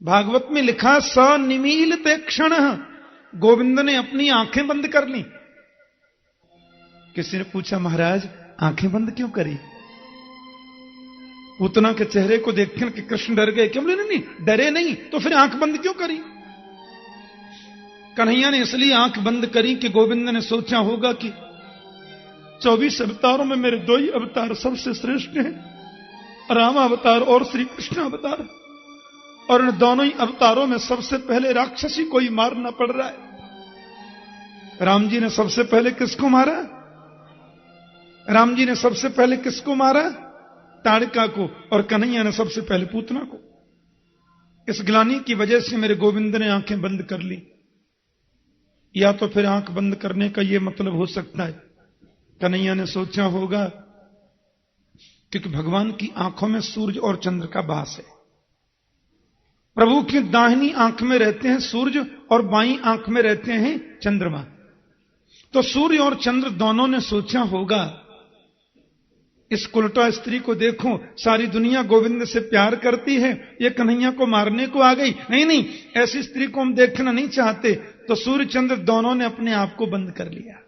भागवत में लिखा सनिमीलिते क्षण, गोविंद ने अपनी आंखें बंद कर ली। किसी ने पूछा महाराज आंखें बंद क्यों करी? पूतना के चेहरे को देखकर कि कृष्ण डर गए। क्यों? बोले नहीं, डरे नहीं तो फिर आंख बंद क्यों करी? कन्हैया ने इसलिए आंख बंद करी कि गोविंद ने सोचा होगा कि 24 अवतारों में मेरे 2 ही अवतार सबसे श्रेष्ठ हैं, राम अवतार और श्री कृष्ण अवतार, और इन दोनों ही अवतारों में सबसे पहले राक्षसी को ही मारना पड़ रहा है। राम जी ने सबसे पहले किसको मारा? राम जी ने सबसे पहले किसको मारा? ताड़का को। और कन्हैया ने सबसे पहले पूतना को। इस ग्लानि की वजह से मेरे गोविंद ने आंखें बंद कर ली। या तो फिर आंख बंद करने का यह मतलब हो सकता है, कन्हैया ने सोचा होगा क्योंकि भगवान की आंखों में सूर्य और चंद्र का वास है। प्रभु की दाहिनी आंख में रहते हैं सूर्य और बाईं आंख में रहते हैं चंद्रमा। तो सूर्य और चंद्र दोनों ने सोचा होगा इस कुलटा स्त्री को देखो, सारी दुनिया गोविंद से प्यार करती है, ये कन्हैया को मारने को आ गई। नहीं नहीं, ऐसी स्त्री को हम देखना नहीं चाहते। तो सूर्य चंद्र दोनों ने अपने आप को बंद कर लिया।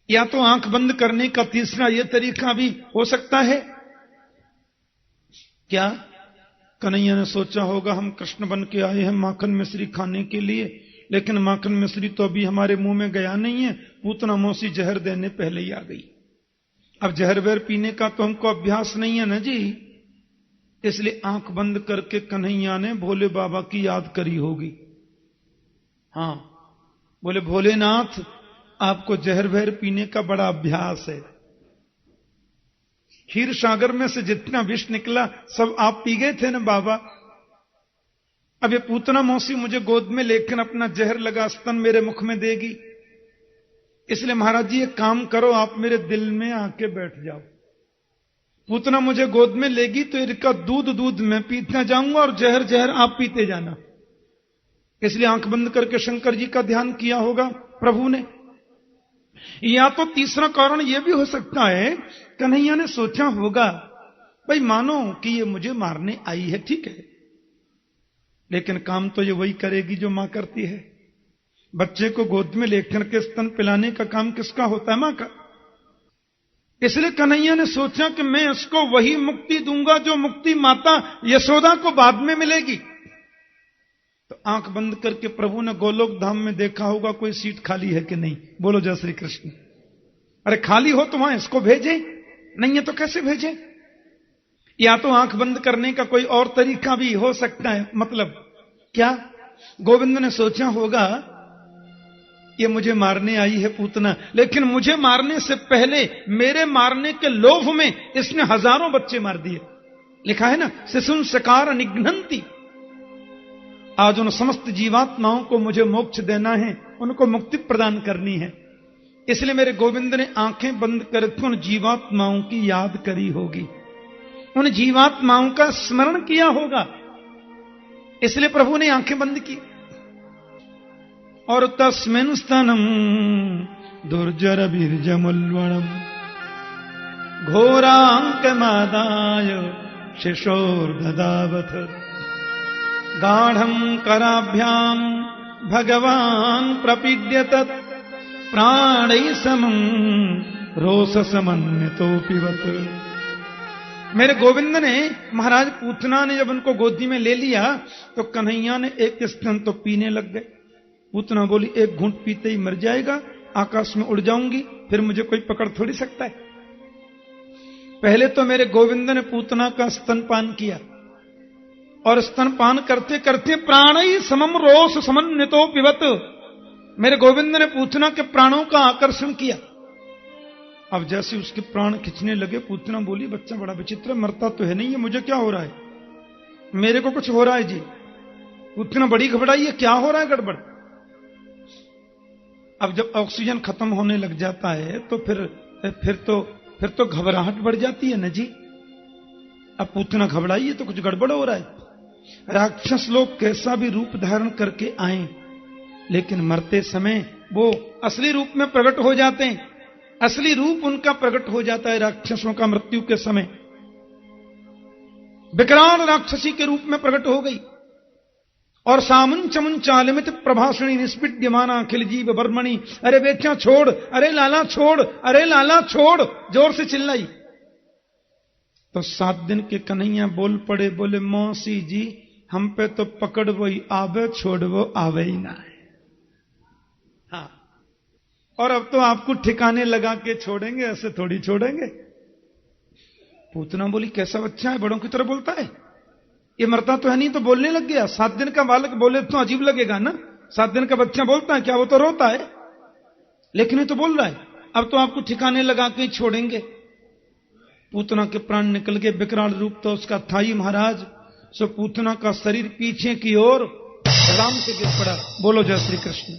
या तो आंख बंद करने का तीसरा यह तरीका भी हो सकता है। क्या? कन्हैया ने सोचा होगा हम कृष्ण बन के आए हैं माखन मिश्री खाने के लिए, लेकिन माखन मिश्री तो अभी हमारे मुंह में गया नहीं है, पूतना मौसी जहर देने पहले ही आ गई। अब जहर वहर पीने का तो हमको अभ्यास नहीं है ना जी, इसलिए आंख बंद करके कन्हैया ने भोले बाबा की याद करी होगी। हां, बोले भोलेनाथ आपको जहर वहर पीने का बड़ा अभ्यास है, क्षीर सागर में से जितना विष निकला सब आप पी गए थे ना बाबा। अब ये पूतना मौसी मुझे गोद में लेकर अपना जहर लगा स्तन मेरे मुख में देगी, इसलिए महाराज जी एक काम करो, आप मेरे दिल में आके बैठ जाओ। पूतना मुझे गोद में लेगी तो इनका दूध मैं पीता जाऊंगा और जहर जहर आप पीते जाना। इसलिए आंख बंद करके शंकर जी का ध्यान किया होगा प्रभु ने। या तो तीसरा कारण यह भी हो सकता है, कन्हैया ने सोचा होगा भाई मानो कि ये मुझे मारने आई है, ठीक है, लेकिन काम तो ये वही करेगी जो मां करती है। बच्चे को गोद में लेकर के स्तन पिलाने का काम किसका होता है? मां का। इसलिए कन्हैया ने सोचा कि मैं इसको वही मुक्ति दूंगा जो मुक्ति माता यशोदा को बाद में मिलेगी। तो आंख बंद करके प्रभु ने गोलोक धाम में देखा होगा कोई सीट खाली है कि नहीं। बोलो जय श्री कृष्ण। अरे खाली हो तो वहां इसको भेजे, नहीं है तो कैसे भेजे? या तो आंख बंद करने का कोई और तरीका भी हो सकता है। मतलब क्या? गोविंद ने सोचा होगा ये मुझे मारने आई है पूतना, लेकिन मुझे मारने से पहले मेरे मारने के लोभ में इसने हजारों बच्चे मार दिए। लिखा है ना, शिशुन सकार निघ्नन्ति। आज उन समस्त जीवात्माओं को मुझे मोक्ष देना है, उनको मुक्ति प्रदान करनी है। इसलिए मेरे गोविंद ने आंखें बंद करके उन जीवात्माओं की याद करी होगी, उन जीवात्माओं का स्मरण किया होगा, इसलिए प्रभु ने आंखें बंद की। और तस्मिन् स्तनम दुर्जर बीर्जमुल्वणम घोरांकमादाय शिशोर्ददावथ गाढ़ं कराभ्याम भगवान प्रपीड्यत प्राणैः समं रोष समन्वितोऽपिवत्। मेरे गोविंद ने, महाराज पूतना ने जब उनको गोदी में ले लिया तो कन्हैया ने एक स्तन तो पीने लग गए। पूतना बोली एक घूंट पीते ही मर जाएगा, आकाश में उड़ जाऊंगी, फिर मुझे कोई पकड़ थोड़ी सकता है। पहले तो मेरे गोविंद ने पूतना का स्तनपान किया और स्तनपान करते करते प्राणैः समं रोष समन्वितोऽपिवत्, मेरे गोविंद ने पूतना के प्राणों का आकर्षण किया। अब जैसे उसके प्राण खिंचने लगे, पूतना बोली बच्चा बड़ा विचित्र, मरता तो है नहीं है, मुझे क्या हो रहा है? मेरे को कुछ हो रहा है जी। पूतना बड़ी घबराई है, क्या हो रहा है गड़बड़? अब जब ऑक्सीजन खत्म होने लग जाता है तो फिर तो घबराहट बढ़ जाती है ना जी। अब पूतना घबराई है तो कुछ गड़बड़ हो रहा है। राक्षस लोग कैसा भी रूप धारण करके आए, लेकिन मरते समय वो असली रूप में प्रकट हो जाते हैं। असली रूप उनका प्रकट हो जाता है राक्षसों का मृत्यु के समय। विकराल राक्षसी के रूप में प्रकट हो गई और सामुन चमुन चालमित प्रभाषणी निष्पिड्यमाना अखिल जीव बर्मणि, अरे बेचा छोड़, अरे लाला छोड़, अरे लाला छोड़, जोर से चिल्लाई। तो 7 दिन के कन्हैया बोल पड़े, बोले मौसी जी हम पे तो पकड़ वो ही आवे, छोड़ वो आवे ही ना है। हाँ, और अब तो आपको ठिकाने लगा के छोड़ेंगे, ऐसे थोड़ी छोड़ेंगे। पूतना बोली कैसा बच्चा है, बड़ों की तरह बोलता है, ये मरता तो है नहीं तो बोलने लग गया। 7 दिन का बालक बोले तो अजीब लगेगा ना, 7 दिन का बच्चा बोलता है क्या, वो तो रोता है, लेकिन ये तो बोल रहा है। अब तो आपको ठिकाने लगा के छोड़ेंगे। पूतना के प्राण निकल गए, विकराल रूप तो उसका था ही महाराज। सो पूतना का शरीर पीछे की ओर राम से गिर पड़ा। बोलो जय श्री कृष्ण।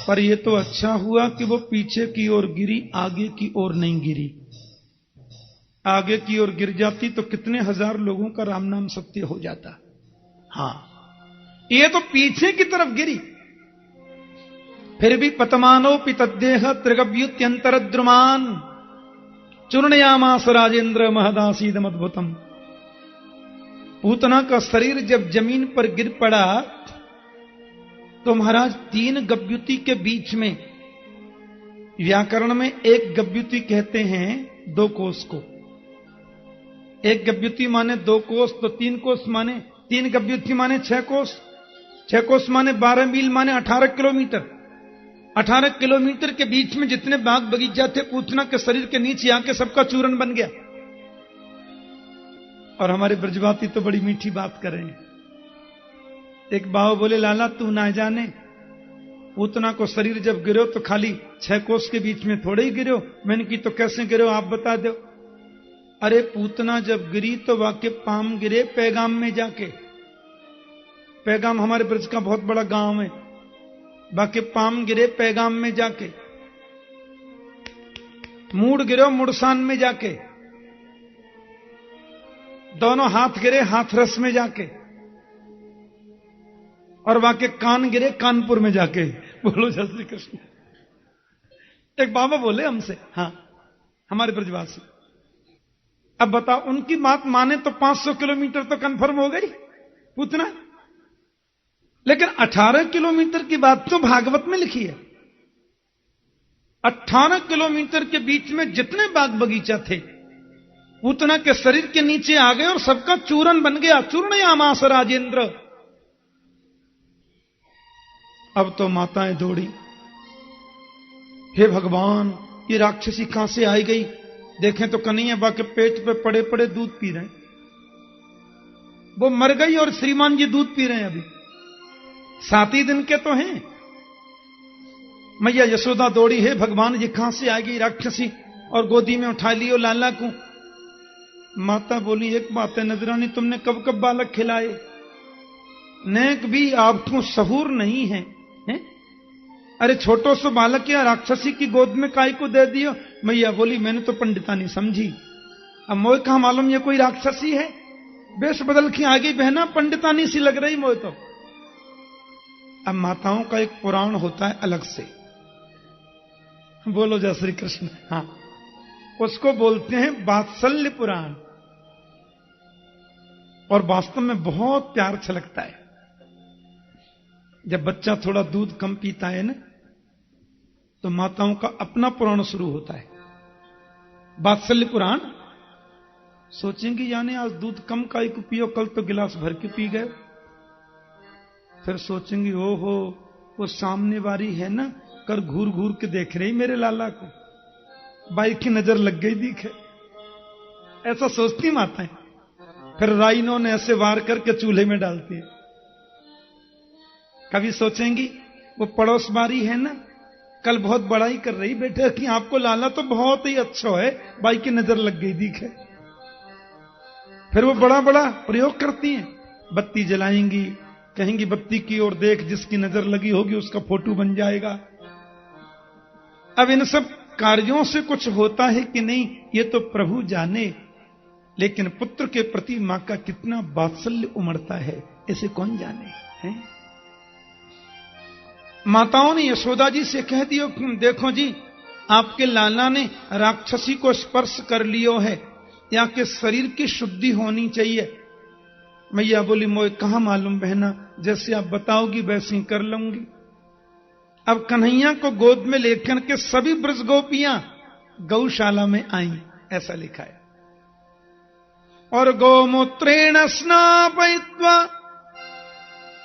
पर यह तो अच्छा हुआ कि वो पीछे की ओर गिरी, आगे की ओर नहीं गिरी। आगे की ओर गिर जाती तो कितने हजार लोगों का राम नाम सत्य हो जाता। हां, ये तो पीछे की तरफ गिरी। फिर भी पतमानो पितदेह त्रिगव्युत्यंतरद्रुमान चूर्णयामास राजेंद्र महदासीदम अद्भुतम। पूतना का शरीर जब जमीन पर गिर पड़ा तो महाराज 3 गव्युति के बीच में, व्याकरण में एक गव्युति कहते हैं 2 कोस को। एक गव्युति माने 2 कोस, तो 3 कोस माने 3 गव्युति माने 6 कोस। 6 कोस माने 12 मील माने 18 किलोमीटर। 18 किलोमीटर के बीच में जितने बाग बगीचा थे पूतना के शरीर के नीचे आके सबका चूरन बन गया। और हमारे ब्रजवासी तो बड़ी मीठी बात कर रहे हैं। एक बाव बोले लाला तू ना जाने, पूतना को शरीर जब गिरो तो खाली 6 कोस के बीच में थोड़े ही गिरो। मैंने की तो कैसे गिरो आप बता दो। अरे पूतना जब गिरी तो वाके पाम गिरे पैगाम में जाके। पैगाम हमारे ब्रज का बहुत बड़ा गांव है। बाकी पाम गिरे पैगाम में जाके, मूड गिरो मुड़सान में जाके, दोनों हाथ गिरे हाथरस में जाके, और वाके कान गिरे कानपुर में जाके। बोलो जय श्री कृष्ण। एक बाबा बोले हमसे, हाँ हमारे ब्रजवासी, अब बताओ उनकी बात माने तो 500 किलोमीटर तो कंफर्म हो गई पूतना, लेकिन 18 किलोमीटर की बात तो भागवत में लिखी है। 18 किलोमीटर के बीच में जितने बाग बगीचा थे पूतना के शरीर के नीचे आ गए और सबका चूरन बन गया। चूर्णयामास राजेंद्र। अब तो माताएं दौड़ी, हे भगवान ये राक्षसी कहां से आई गई। देखें तो कन्हैया बा के पेट पे पड़े पड़े दूध पी रहे हैं। वो मर गई और श्रीमान जी दूध पी रहे हैं। अभी 7 ही दिन के तो हैं। मैया यशोदा दौड़ी, हे भगवान ये कहां से आ गई राक्षसी, और गोदी में उठा लियो लाला को। माता बोली एक बात है नजरानी, तुमने कब कब बालक खिलाए, नेक भी आपको सहूर नहीं है, हैं? अरे छोटो सो बालक या राक्षसी की गोद में काय को दे दियो। मैया बोली मैंने तो पंडितानी समझी, अब मोह कहां मालूम ये कोई राक्षसी है। बेश बदल के आगे बहना पंडितानी सी लग रही मोह तो। अब माताओं का एक पुराण होता है अलग से। बोलो जय श्री कृष्ण। हाँ, उसको बोलते हैं वात्सल्य पुराण, और वास्तव में बहुत प्यार छलकता है। जब बच्चा थोड़ा दूध कम पीता है ना, तो माताओं का अपना पुराण शुरू होता है, वात्सल्य पुराण। सोचेंगे यानी आज दूध कम काई को पियो, कल तो गिलास भर के पी गए। फिर सोचेंगे ओहो वो सामने वाली है ना, कर घूर घूर के देख रही मेरे लाला को, बाई की नजर लग गई दिखे। ऐसा सोचती माताएं। फिर राइनों ने ऐसे वार करके चूल्हे में डालती है। कभी सोचेंगी वो पड़ोस बारी है ना, कल बहुत बड़ाई कर रही बेटे कि आपको लाला तो बहुत ही अच्छा है, बाई की नजर लग गई दिखे। फिर वो बड़ा बड़ा प्रयोग करती हैं। बत्ती जलाएंगी, कहेंगी बत्ती की ओर देख, जिसकी नजर लगी होगी उसका फोटो बन जाएगा। अब इन सब कार्यों से कुछ होता है कि नहीं ये तो प्रभु जाने, लेकिन पुत्र के प्रति मां का कितना वात्सल्य उमड़ता है इसे कौन जाने है? माताओं ने यशोदा जी से कह दियो देखो जी आपके लाला ने राक्षसी को स्पर्श कर लियो है, या कि शरीर की शुद्धि होनी चाहिए? मैया बोली, मोए कहां मालूम बहना, जैसे आप बताओगी वैसे ही कर लूंगी। अब कन्हैया को गोद में लेकर के सभी ब्रज गोपियां गौशाला में आईं, ऐसा लिखा है। और गोमूत्रेण स्नापयित्वा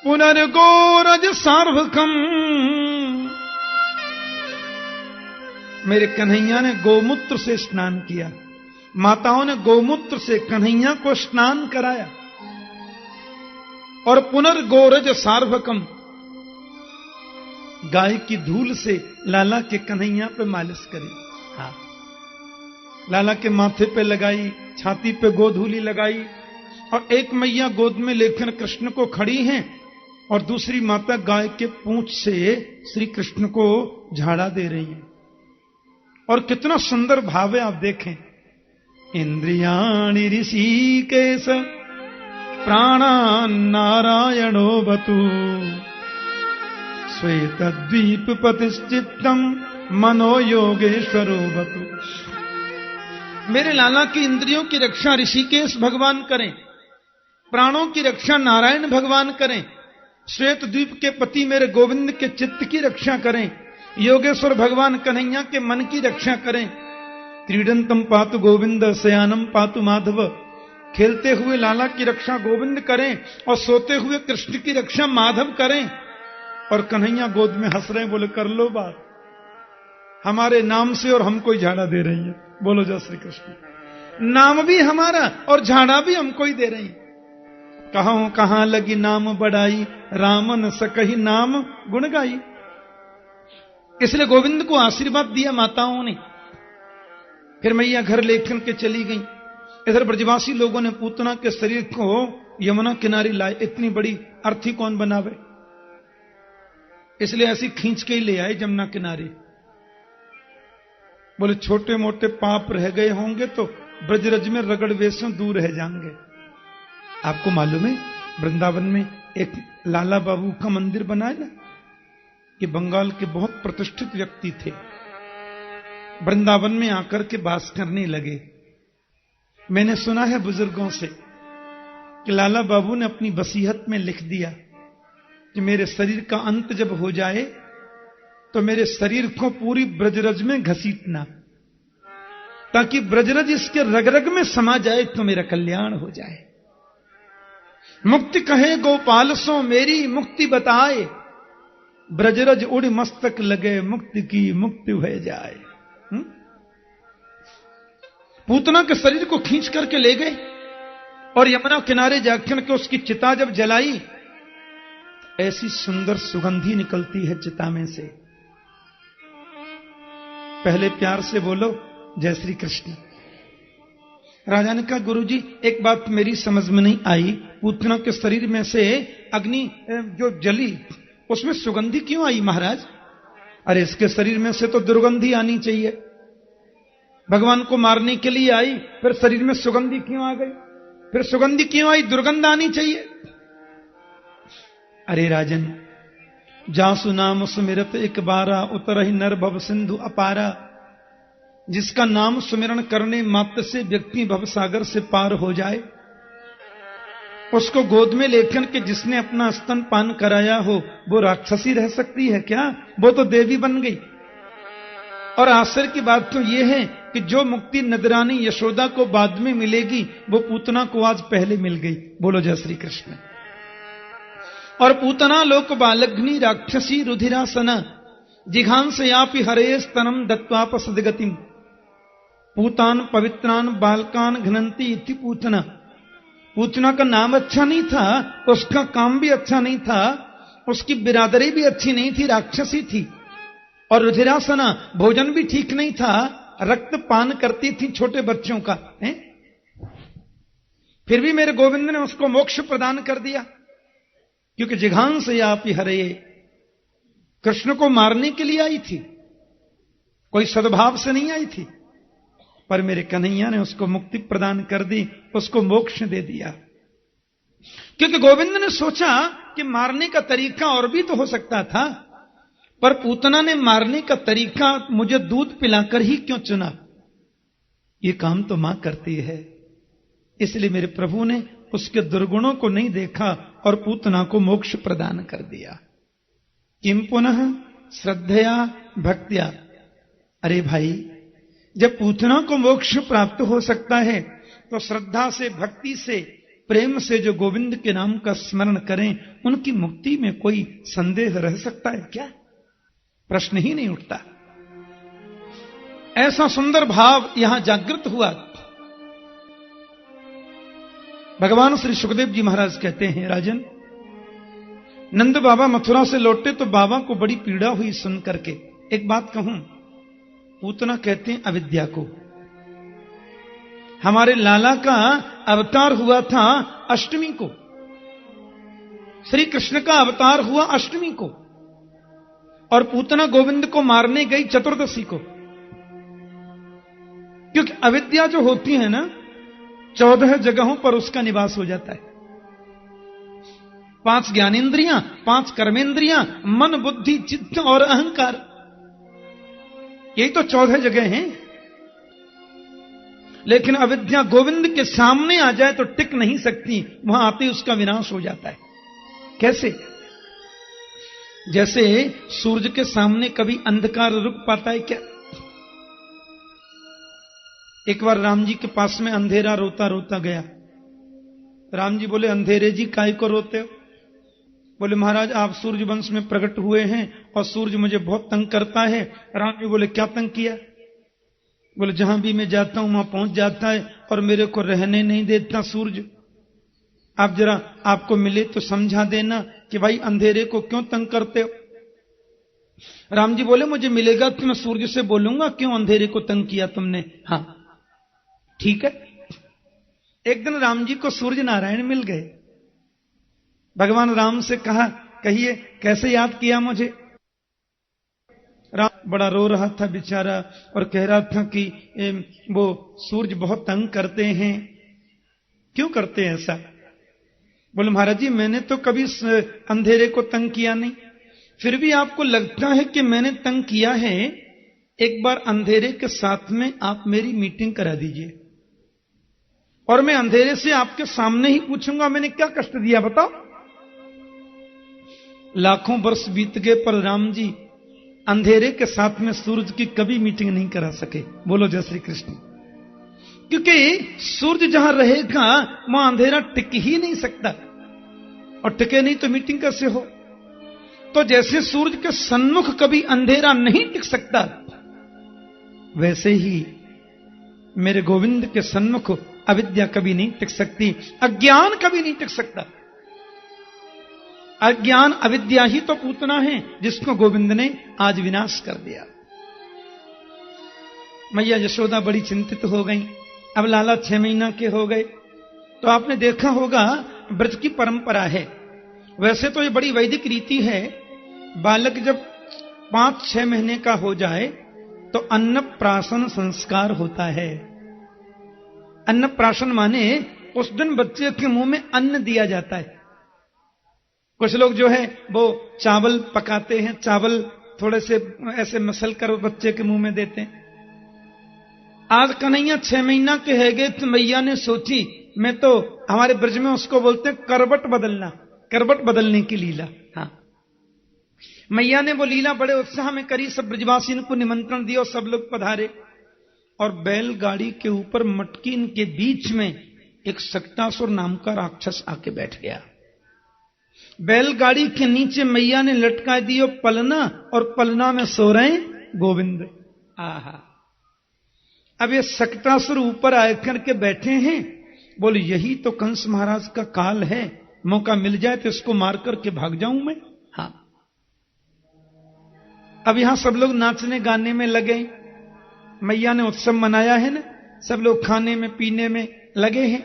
पुनर्गोरज सार्वकम, मेरे कन्हैया ने गोमूत्र से स्नान किया। माताओं ने गोमूत्र से कन्हैया को स्नान कराया। और पुनर्गोरज सार्वकम, गाय की धूल से लाला के कन्हैया पे मालिश करी। हाँ, लाला के माथे पे लगाई, छाती पे गोधूली लगाई। और एक मैया गोद में लेकर कृष्ण को खड़ी हैं और दूसरी माता गाय के पूंछ से श्री कृष्ण को झाड़ा दे रही हैं। और कितना सुंदर भाव है, आप देखें। इंद्रियाणि ऋषिकेश प्राणान् नारायणो बतु, श्वेतद्वीप पतिश्चित्तम मनो योगेश्वरो बतु। मेरे लाला की इंद्रियों की रक्षा ऋषिकेश भगवान करें, प्राणों की रक्षा नारायण भगवान करें, श्वेत द्वीप के पति मेरे गोविंद के चित्त की रक्षा करें, योगेश्वर भगवान कन्हैया के मन की रक्षा करें। क्रीडंतम पातु गोविंद शयानम पातु माधव, खेलते हुए लाला की रक्षा गोविंद करें और सोते हुए कृष्ण की रक्षा माधव करें। और कन्हैया गोद में हंस रहे, बोले कर लो बात, हमारे नाम से और हमको ही झाड़ा दे रही है। बोलो जय श्री कृष्ण। नाम भी हमारा और झाड़ा भी हमको ही दे रही है। कहूं कहां लगी नाम बढ़ाई, राम न सकहि नाम गुण गाई। इसलिए गोविंद को आशीर्वाद दिया माताओं ने। फिर मैया घर लेकर के चली गई। इधर ब्रजवासी लोगों ने पूतना के शरीर को यमुना किनारे लाए। इतनी बड़ी अर्थी कौन बनावे, इसलिए ऐसी खींच के ही ले आए जमुना किनारे। बोले छोटे मोटे पाप रह गए होंगे तो ब्रजरज में रगड़ वेशों दूर रह जाएंगे। आपको मालूम है वृंदावन में एक लाला बाबू का मंदिर बनाया ना, कि बंगाल के बहुत प्रतिष्ठित व्यक्ति थे, वृंदावन में आकर के वास करने लगे। मैंने सुना है बुजुर्गों से कि लाला बाबू ने अपनी वसीयत में लिख दिया कि मेरे शरीर का अंत जब हो जाए तो मेरे शरीर को पूरी ब्रजरज में घसीटना, ताकि ब्रजरज इसके रग रग में समा जाए तो मेरा कल्याण हो जाए। मुक्ति कहे गोपाल सो मेरी मुक्ति बताए, ब्रजरज उड़ मस्तक लगे मुक्ति की मुक्ति हो जाए। पूतना के शरीर को खींच करके ले गए और यमुना किनारे जाकर के उसकी चिता जब जलाई, ऐसी सुंदर सुगंधी निकलती है चिता में से। पहले प्यार से बोलो जय श्री कृष्ण। राजा ने कहा गुरुजी एक बात मेरी समझ में नहीं आई, पूतना के शरीर में से अग्नि जो जली उसमें सुगंधी क्यों आई महाराज? अरे इसके शरीर में से तो दुर्गंधी आनी चाहिए, भगवान को मारने के लिए आई, फिर शरीर में सुगंधी क्यों आ गई? फिर सुगंधी क्यों आई? दुर्गंध आनी चाहिए। अरे राजन, जासु नाम सुमिरत एक बारा, उतरहि नर भव सिंधु अपारा। जिसका नाम सुमिरन करने मात्र से व्यक्ति भव सागर से पार हो जाए, उसको गोद में लेकर के जिसने अपना स्तन पान कराया हो, वो राक्षसी रह सकती है क्या? वो तो देवी बन गई। और आश्चर्य की बात तो यह है कि जो मुक्ति नदरानी यशोदा को बाद में मिलेगी, वो पूतना को आज पहले मिल गई। बोलो जय श्री कृष्ण। और पूतना लोक बालग्नि राक्षसी रुधिरासना, जिघांसयापि हरे स्तनम दत्वाप सदगतिम। पूतान पवित्रान बालकान घनंती इति पूतना। पूतना का नाम अच्छा नहीं था, उसका काम भी अच्छा नहीं था, उसकी बिरादरी भी अच्छी नहीं थी, राक्षसी थी। और रुधिरासना, भोजन भी ठीक नहीं था, रक्त पान करती थी छोटे बच्चों का है? फिर भी मेरे गोविंद ने उसको मोक्ष प्रदान कर दिया, क्योंकि जिघांसयापि हरे, कृष्ण को मारने के लिए आई थी, कोई सद्भाव से नहीं आई थी। पर मेरे कन्हैया ने उसको मुक्ति प्रदान कर दी, उसको मोक्ष दे दिया। क्योंकि गोविंद ने सोचा कि मारने का तरीका और भी तो हो सकता था, पर पूतना ने मारने का तरीका मुझे दूध पिलाकर ही क्यों चुना? ये काम तो मां करती है, इसलिए मेरे प्रभु ने उसके दुर्गुणों को नहीं देखा और पूतना को मोक्ष प्रदान कर दिया। किम पुनः श्रद्धया भक्त्या। अरे भाई, जब पूतना को मोक्ष प्राप्त हो सकता है तो श्रद्धा से, भक्ति से, प्रेम से जो गोविंद के नाम का स्मरण करें, उनकी मुक्ति में कोई संदेह रह सकता है क्या? प्रश्न ही नहीं उठता। ऐसा सुंदर भाव यहां जागृत हुआ। भगवान श्री सुखदेव जी महाराज कहते हैं, राजन, नंद बाबा मथुरा से लौटे तो बाबा को बड़ी पीड़ा हुई सुन करके। एक बात कहूं, पूतना कहते हैं अविद्या को। हमारे लाला का अवतार हुआ था अष्टमी को, श्री कृष्ण का अवतार हुआ अष्टमी को, और पूतना गोविंद को मारने गई चतुर्दशी को। क्योंकि अविद्या जो होती है ना, 14 जगहों पर उसका निवास हो जाता है। 5 ज्ञानेंद्रियां, 5 कर्मेंद्रियां, मन, बुद्धि, चित्त और अहंकार, यही तो 14 जगह हैं। लेकिन अविद्या गोविंद के सामने आ जाए तो टिक नहीं सकती, वहां आते ही उसका विनाश हो जाता है। कैसे? जैसे सूरज के सामने कभी अंधकार रुक पाता है क्या? एक बार राम जी के पास में अंधेरा रोता रोता गया। राम जी बोले, अंधेरे जी काहे को रोते हो? बोले, महाराज आप सूर्य वंश में प्रकट हुए हैं और सूर्य मुझे बहुत तंग करता है। राम जी बोले, क्या तंग किया? बोले, जहां भी मैं जाता हूं वहां पहुंच जाता है और मेरे को रहने नहीं देता सूर्य। आप जरा, आपको मिले तो समझा देना कि भाई अंधेरे को क्यों तंग करते हो। राम जी बोले, मुझे मिलेगा तो मैं सूर्य से बोलूंगा क्यों अंधेरे को तंग किया तुमने। हाँ ठीक है। एक दिन राम जी को सूर्य नारायण मिल गए। भगवान राम से कहा, कहिए कैसे याद किया मुझे? राम बड़ा रो रहा था बेचारा और कह रहा था कि वो सूर्य बहुत तंग करते हैं। क्यों करते हैं ऐसा? बोले, महाराज जी मैंने तो कभी अंधेरे को तंग किया नहीं, फिर भी आपको लगता है कि मैंने तंग किया है। एक बार अंधेरे के साथ में आप मेरी मीटिंग करा दीजिए और मैं अंधेरे से आपके सामने ही पूछूंगा मैंने क्या कष्ट दिया, बताओ। लाखों वर्ष बीत गए पर राम जी अंधेरे के साथ में सूरज की कभी मीटिंग नहीं करा सके। बोलो जय श्री कृष्ण। क्योंकि सूरज जहां रहेगा वहां अंधेरा टिक ही नहीं सकता, और टिके नहीं तो मीटिंग कैसे हो? तो जैसे सूरज के सन्मुख कभी अंधेरा नहीं टिक सकता, वैसे ही मेरे गोविंद के सन्मुख अविद्या कभी नहीं टिक सकती, अज्ञान कभी नहीं टिक सकता। अज्ञान अविद्या ही तो पूतना है जिसको गोविंद ने आज विनाश कर दिया। मैया यशोदा बड़ी चिंतित हो गई। अब लाला 6 महीना के हो गए। तो आपने देखा होगा ब्रज की परंपरा है, वैसे तो ये बड़ी वैदिक रीति है, बालक जब 5-6 महीने का हो जाए तो अन्नप्राशन संस्कार होता है। अन्नप्राशन माने उस दिन बच्चे के मुंह में अन्न दिया जाता है। कुछ लोग जो है वो चावल पकाते हैं, चावल थोड़े से ऐसे मसल कर बच्चे के मुंह में देते हैं। आज कन्हैया 6 महीना के है गए तो मैया ने सोची, मैं तो हमारे ब्रज में उसको बोलते हैं करवट बदलना, करवट बदलने की लीला। हाँ, मैया ने वो लीला बड़े उत्साह में करी। सब ब्रजवासियों को निमंत्रण दिया और सब लोग पधारे, और बैलगाड़ी के ऊपर मटकीन के बीच में एक सक्टासुर नाम का राक्षस आके बैठ गया। बैलगाड़ी के नीचे मैया ने लटका दियो पलना, और पलना में सो रहे गोविंद। आहा, अब ये सक्टासुर ऊपर आकर के बैठे हैं। बोले, यही तो कंस महाराज का काल है, मौका मिल जाए तो इसको मार करके भाग जाऊं मैं। हाँ, अब यहां सब लोग नाचने गाने में लगे। मैया ने उत्सव मनाया है ना, सब लोग खाने में पीने में लगे हैं।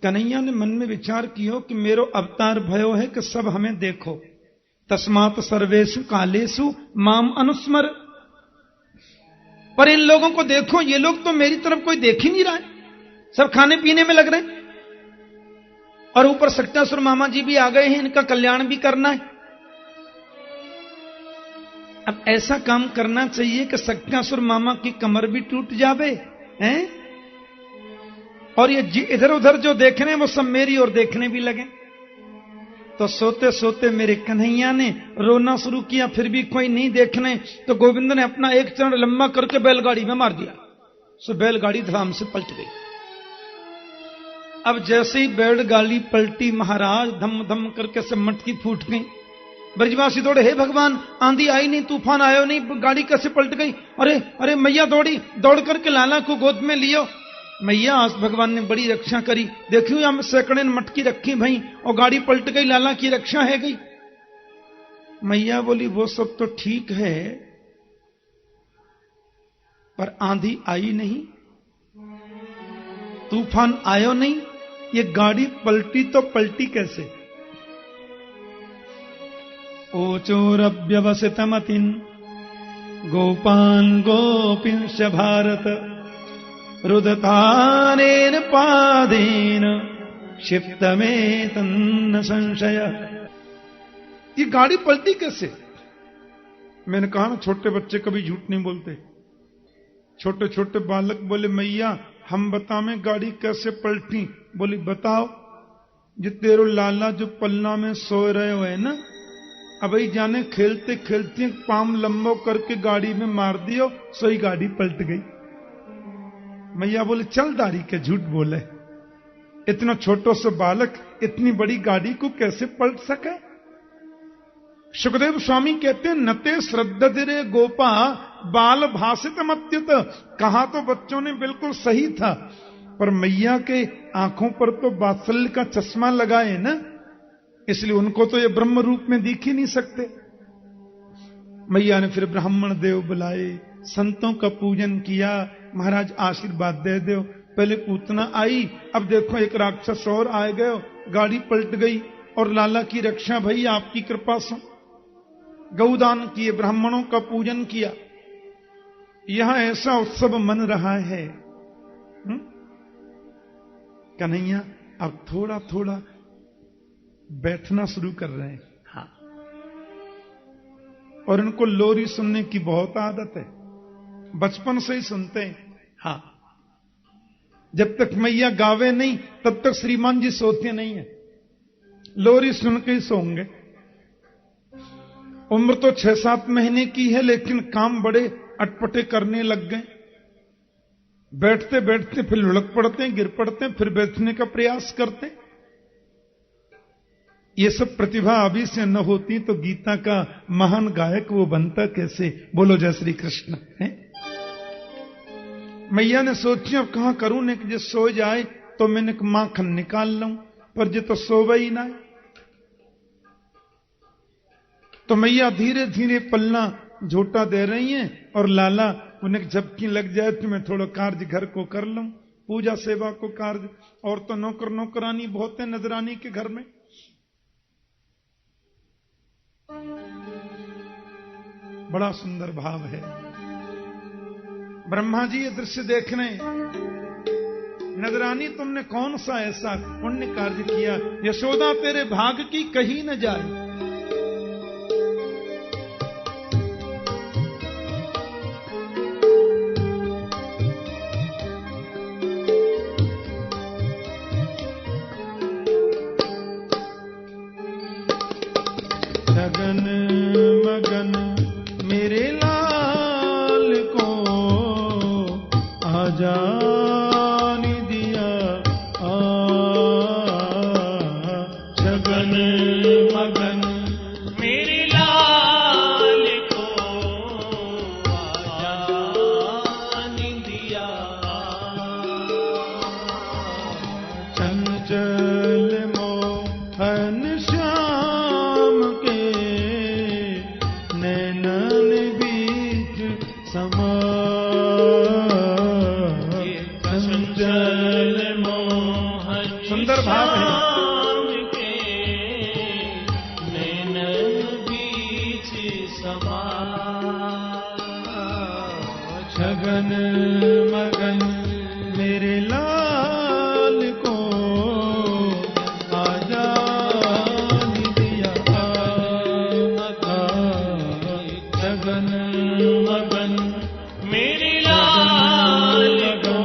कन्हैया ने मन में विचार किया कि मेरो अवतार भयो है कि सब हमें देखो, तस्मात सर्वेषु कालेषु माम अनुस्मर। पर इन लोगों को देखो, ये लोग तो मेरी तरफ कोई देख ही नहीं रहा है, सब खाने पीने में लग रहे हैं, और ऊपर सक्टासुर मामा जी भी आ गए हैं, इनका कल्याण भी करना है। अब ऐसा काम करना चाहिए कि सक्टासुर मामा की कमर भी टूट जावे, हैं? और ये इधर उधर जो देख रहे हैं वो सब मेरी ओर देखने भी लगे। तो सोते सोते मेरे कन्हैया ने रोना शुरू किया, फिर भी कोई नहीं देखने। तो गोविंद ने अपना एक चरण लंबा करके बैलगाड़ी में मार दिया। सो बैलगाड़ी धड़ाम से पलट गई। अब जैसे ही बैलगाड़ी पलटी महाराज, धम धम करके सब मटकी फूट गई। ब्रजवासी दौड़े, हे भगवान, आंधी आई नहीं, तूफान आयो नहीं, गाड़ी कैसे पलट गई? अरे अरे मैया दौड़ी, दौड़ करके लाला को गोद में लियो। मैया आज भगवान ने बड़ी रक्षा करी, देखियो हम सैकड़े मटकी रखी भाई और गाड़ी पलट गई, लाला की रक्षा है गई। मैया बोली वो सब तो ठीक है, पर आंधी आई नहीं, तूफान आयो नहीं, ये गाड़ी पलटी तो पलटी कैसे? ओचोरव्यवसितमतिन गोपान गोपिंश भारत रुदतानेन पादेन क्षिप्तमे तन्न संशय। ये गाड़ी पलटी कैसे? मैंने कहा ना, छोटे बच्चे कभी झूठ नहीं बोलते। छोटे छोटे बालक बोले, मैया हम बतावें गाड़ी कैसे पलटी? बोली बताओ। जो तेरो लाला जो पलना में सो रहे हो है ना, अब ही जाने खेलते खेलते पाम लंबो करके गाड़ी में मार दियो, सोई गाड़ी पलट गई। मैया बोले चल दारी के झूठ बोले, इतना छोटो से बालक इतनी बड़ी गाड़ी को कैसे पलट सके? सुखदेव स्वामी कहते हैं, नते श्रद्धा गोपा बाल भाषित मत्युत। कहा तो बच्चों ने बिल्कुल सही था, पर मैया के आंखों पर तो वात्सल्य का चश्मा लगाए ना, इसलिए उनको तो ये ब्रह्म रूप में दिख ही नहीं सकते। मैया ने फिर ब्राह्मण देव बुलाए, संतों का पूजन किया। महाराज आशीर्वाद दे दो। पहले पूतना आई, अब देखो एक राक्षस और आ गए, गाड़ी पलट गई और लाला की रक्षा भई आपकी कृपा से। गौदान किए, ब्राह्मणों का पूजन किया। यहां ऐसा उत्सव मन रहा है। कन्हैया अब थोड़ा थोड़ा बैठना शुरू कर रहे हैं। हाँ, और इनको लोरी सुनने की बहुत आदत है, बचपन से ही सुनते हैं। हाँ, जब तक मैया गावे नहीं तब तक श्रीमान जी सोते नहीं है, लोरी सुन के ही सोंगे। उम्र तो 6-7 महीने की है, लेकिन काम बड़े अटपटे करने लग गए। बैठते बैठते फिर लुढ़क पड़ते हैं, गिर पड़ते हैं, फिर बैठने का प्रयास करते हैं। ये सब प्रतिभा अभी से न होती तो गीता का महान गायक वो बनता कैसे? बोलो जय श्री कृष्ण। है मैया ने सोची अब कहां करूं ने कि जो सो जाए तो मैंने माखन निकाल लूं, पर जो तो सोवे ही ना। तो मैया धीरे धीरे पलना झोटा दे रही हैं और लाला उन्हें झपकी लग जाए तो मैं थोड़ा कार्य घर को कर लूं, पूजा सेवा को कार्य। और तो नौकर नौकरानी बहुत है नजरानी के घर में। बड़ा सुंदर भाव है। ब्रह्मा जी ये दृश्य देख रहे हैं, नजरानी तुमने कौन सा ऐसा पुण्य कार्य किया, यशोदा तेरे भाग की कहीं न जाए। लगन मगन मेरे लाल को आजान दिया, लगन मगन मेरे लाल को आजान दिया। चंचल मोहन श्याम के नैनन बीच समा, चंचल मोहन सुंदर भाव है। के नैनन बीच समा, छगन मगन मेरे लाल को आजान दिया, छगन मगन मेरे लाल को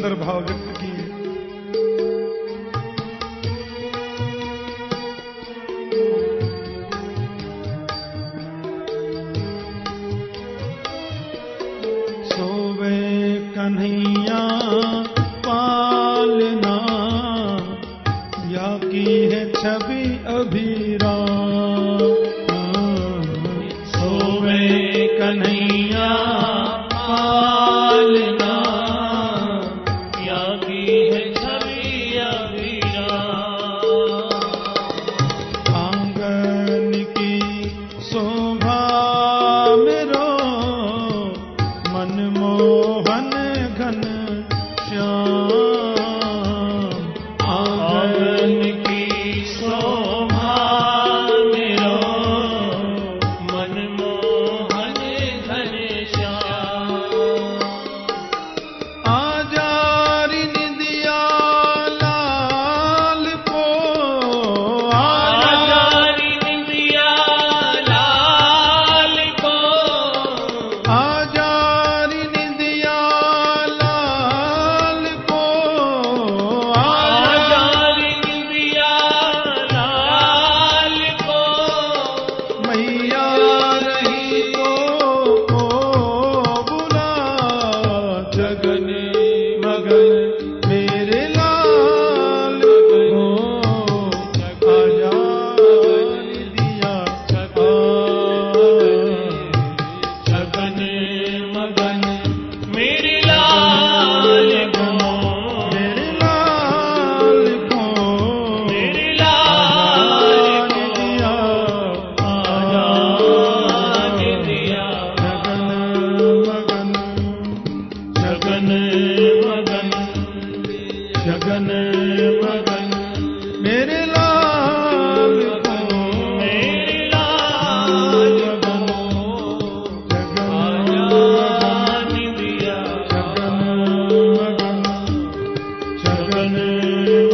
सुंदर भाव व्यक्त किए। कन्हैया पालना या की है छवि अभिरा, सोवे कन्हैया पालना या की है छवि अभिरा, आंगन की शोभा मेरो मनमोहन घन श्याम, आंगन की शोभा मेरो मनमोहन घन श्याम, आजारी निदिया लाल को, आजारी निदिया लाल को, आजारी निदिया लाल को, आजारी निदिया लाल को, मैया रही तो बुला, जगन मगन मेरे लाल को, आजारी दिया जगन मगन मेरे लाल को, मेरे लाल को, मेरे लाल दिया, आजादी दिया, जगन मगन, जगन मगन मेरे लाल को, मेरे लाल को, आजादी दिया, जगन मगन, जगन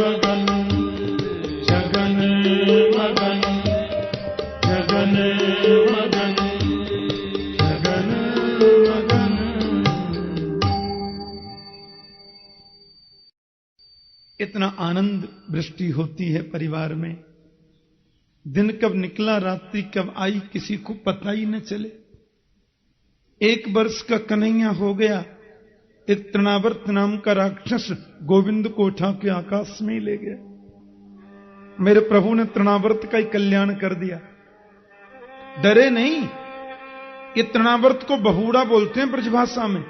मगन, जगन मगन, जगन मगन। इतना आनंद वृष्टि होती है परिवार में, दिन कब निकला रात्रि कब आई किसी को पता ही न चले। 1 वर्ष का कन्हैया हो गया, एक तृणावर्त नाम का राक्षस गोविंद को उठा के आकाश में ही ले गया। मेरे प्रभु ने तृणावर्त का ही कल्याण कर दिया, डरे नहीं। ये तृणावर्त को बहूड़ा बोलते हैं ब्रजभाषा में।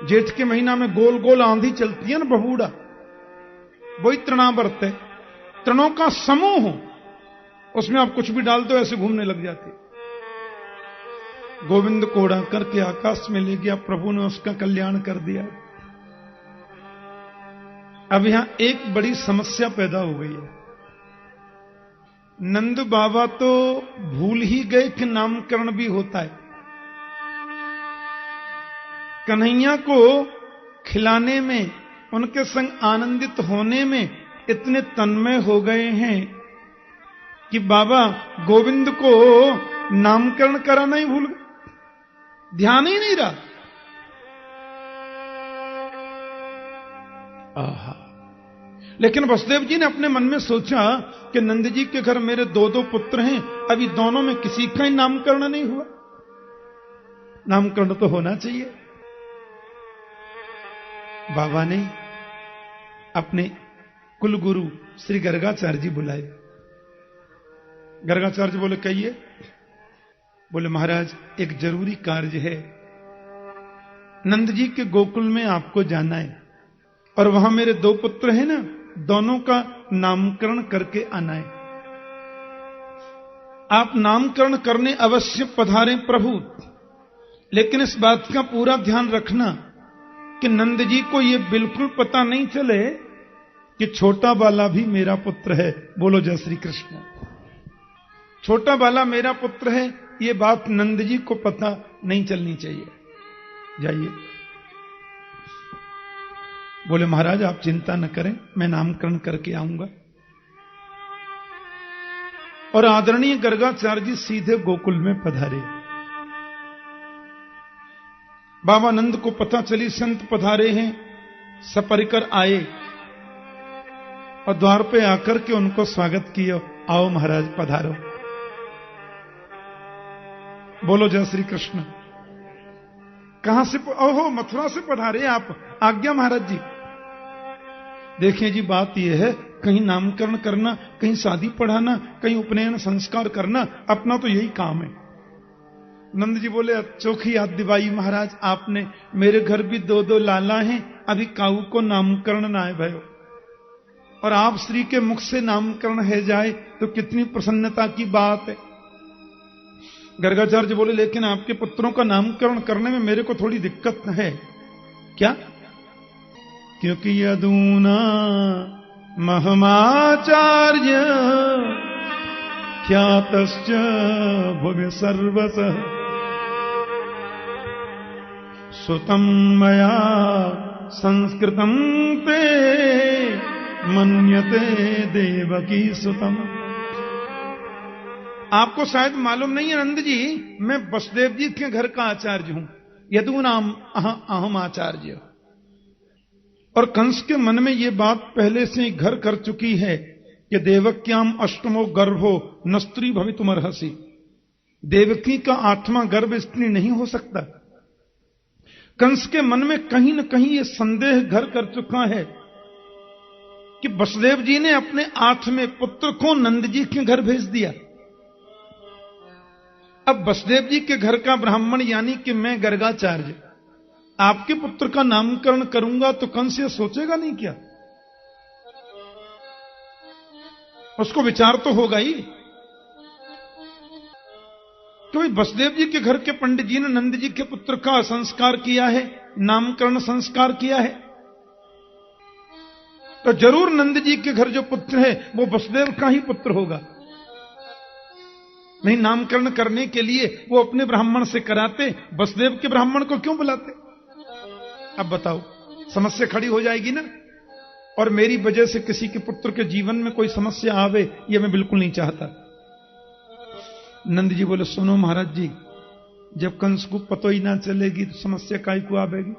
जेठ के महीना में गोल गोल आंधी चलती है ना, बहूड़ा, वही तृणावर्त है। तृणों का समूह हो, उसमें आप कुछ भी डाल दो ऐसे घूमने लग जाते। गोविंद को उड़ा करके आकाश में ले गया, प्रभु ने उसका कल्याण कर दिया। अब यहां एक बड़ी समस्या पैदा हो गई है। नंद बाबा तो भूल ही गए कि नामकरण भी होता है। कन्हैया को खिलाने में, उनके संग आनंदित होने में इतने तन्मय हो गए हैं कि बाबा गोविंद को नामकरण कराना ही भूल गए, ध्यान ही नहीं रहा। आहा, लेकिन वसुदेव जी ने अपने मन में सोचा कि नंद जी के घर मेरे 2 पुत्र हैं, अभी दोनों में किसी का ही नामकरण नहीं हुआ, नामकरण तो होना चाहिए। बाबा ने अपने कुलगुरु श्री गर्गाचार्य जी बुलाए। गर्गाचार्य जी बोले कहिए। बोले महाराज एक जरूरी कार्य है, नंद जी के गोकुल में आपको जाना है और वहां मेरे 2 पुत्र हैं ना, दोनों का नामकरण करके आना है। आप नामकरण करने अवश्य पधारें प्रभु, लेकिन इस बात का पूरा ध्यान रखना कि नंद जी को यह बिल्कुल पता नहीं चले कि छोटा बाला भी मेरा पुत्र है। बोलो जय श्री कृष्ण। छोटा बाला मेरा पुत्र है, ये बात नंद जी को पता नहीं चलनी चाहिए। जाइए। बोले महाराज आप चिंता न करें, मैं नामकरण करके आऊंगा। और आदरणीय गर्गाचार्य जी सीधे गोकुल में पधारे। बाबा नंद को पता चली संत पधारे हैं, सपरिकर आए और द्वार पे आकर के उनको स्वागत किया। आओ महाराज पधारो। बोलो जय श्री कृष्ण। कहां से? ओहो, मथुरा से पधारे आप। आज्ञा महाराज जी। देखिए जी, बात यह है, कहीं नामकरण करना, कहीं शादी पढ़ाना, कहीं उपनयन संस्कार करना, अपना तो यही काम है। नंद जी बोले, चोखी याद दिवाई महाराज आपने। मेरे घर भी 2 लाला हैं, अभी काऊ को नामकरण ना है भयो, और आप श्री के मुख से नामकरण है जाए तो कितनी प्रसन्नता की बात है। गर्गाचार्य बोले, लेकिन आपके पुत्रों का नामकरण करने में मेरे को थोड़ी दिक्कत है। क्या? क्योंकि यदूना महमाचार्य ख्यातश्च भुवि सर्वतः सुतं मया संस्कृतं ते मन्यते देवकी सुतम। आपको शायद मालूम नहीं है नंद जी, मैं वसुदेव जी के घर का आचार्य हूं। यदूनाम अहम आचार्य। और कंस के मन में यह बात पहले से ही घर कर चुकी है कि देवक्याम अष्टमो गर्भो न स्त्री भवितुमर्हसि। देवकी का 8वां गर्भ स्त्री नहीं हो सकता। कंस के मन में कहीं न कहीं यह संदेह घर कर चुका है कि वसुदेव जी ने अपने 8वें पुत्र को नंद जी के घर भेज दिया। अब वसुदेव जी के घर का ब्राह्मण यानी कि मैं गर्गाचार्य आपके पुत्र का नामकरण करूंगा तो कंस ये सोचेगा नहीं क्या? उसको विचार तो होगा ही। क्योंकि वसुदेव जी के घर के पंडित जी ने नंद जी के पुत्र का संस्कार किया है, नामकरण संस्कार किया है, तो जरूर नंद जी के घर जो पुत्र है वो वसुदेव का ही पुत्र होगा। नहीं, नामकरण करने के लिए वो अपने ब्राह्मण से कराते, वसुदेव के ब्राह्मण को क्यों बुलाते? अब बताओ, समस्या खड़ी हो जाएगी ना। और मेरी वजह से किसी के पुत्र के जीवन में कोई समस्या आवे, यह मैं बिल्कुल नहीं चाहता। नंद जी बोले, सुनो महाराज जी, जब कंस को पता ही ना चलेगी तो समस्या काहे को आवेगी?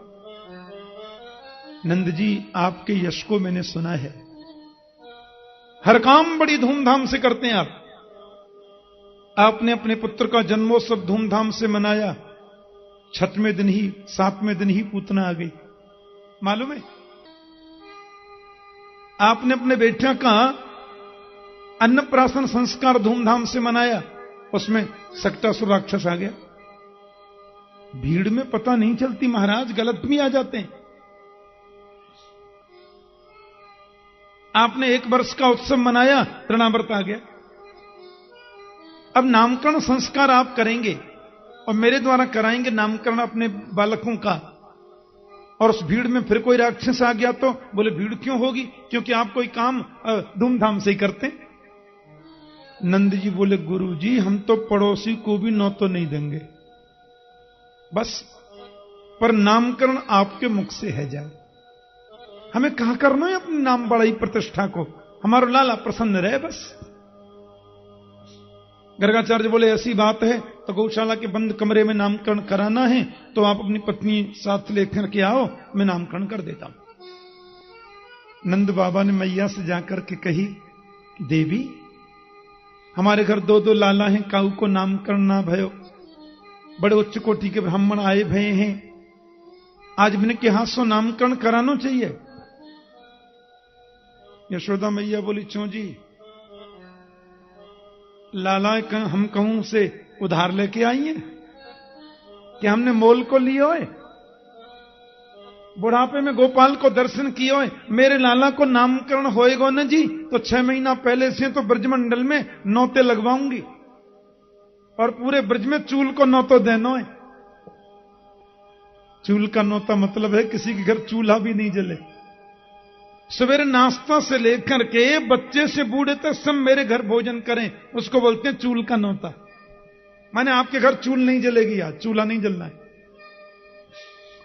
नंद जी, आपके यश को मैंने सुना है, हर काम बड़ी धूमधाम से करते हैं आप। आपने अपने पुत्र का जन्मोत्सव धूमधाम से मनाया, 6वें दिन ही 7वें दिन ही पूतना आ गई, मालूम है? आपने अपने बेटे का अन्नप्राशन संस्कार धूमधाम से मनाया, उसमें सक्टासुर राक्षस आ गया। भीड़ में पता नहीं चलती महाराज, गलत भी आ जाते हैं। आपने 1 वर्ष का उत्सव मनाया, तृणाव्रत आ गया। अब नामकरण संस्कार आप करेंगे और मेरे द्वारा कराएंगे नामकरण अपने बालकों का, और उस भीड़ में फिर कोई राक्षस आ गया तो बोले भीड़ क्यों होगी? क्योंकि आप कोई काम धूमधाम से ही करते। नंद जी बोले, गुरुजी हम तो पड़ोसी को भी नौ तो नहीं देंगे, बस पर नामकरण आपके मुख से है जाए। हमें कहा करना है अपनी नाम बड़ाई प्रतिष्ठा को, हमारा लाला प्रसन्न रहे बस। गर्गाचार्य बोले, ऐसी बात है तो गौशाला के बंद कमरे में नामकरण कराना है तो आप अपनी पत्नी साथ लेकर के आओ, मैं नामकरण कर देता हूं। नंद बाबा ने मैया से जाकर के कही, देवी हमारे घर 2 लाला हैं, काऊ को नामकरण ना भयो, बड़े उच्च कोटि के ब्राह्मण आए भये हैं, आज इनके हाथ से नामकरण कराना चाहिए। यशोदा मैया बोली, क्यों जी, लाला हम कहूं से उधार लेके आई है कि हमने मोल को लियो है? बुढ़ापे में गोपाल को दर्शन कियो है, मेरे लाला को नामकरण होएगा ना जी तो 6 महीना पहले से तो ब्रजमंडल में नौते लगवाऊंगी और पूरे ब्रज में चूल को नौतो देना है। चूल का नौता मतलब है किसी के घर चूल्हा भी नहीं जले। सवेरे नाश्ता से लेकर के बच्चे से बूढ़े तक सब मेरे घर भोजन करें, उसको बोलते हैं चूल का नौता। माने आपके घर चूल नहीं जलेगी, आज चूल्हा नहीं जलना है।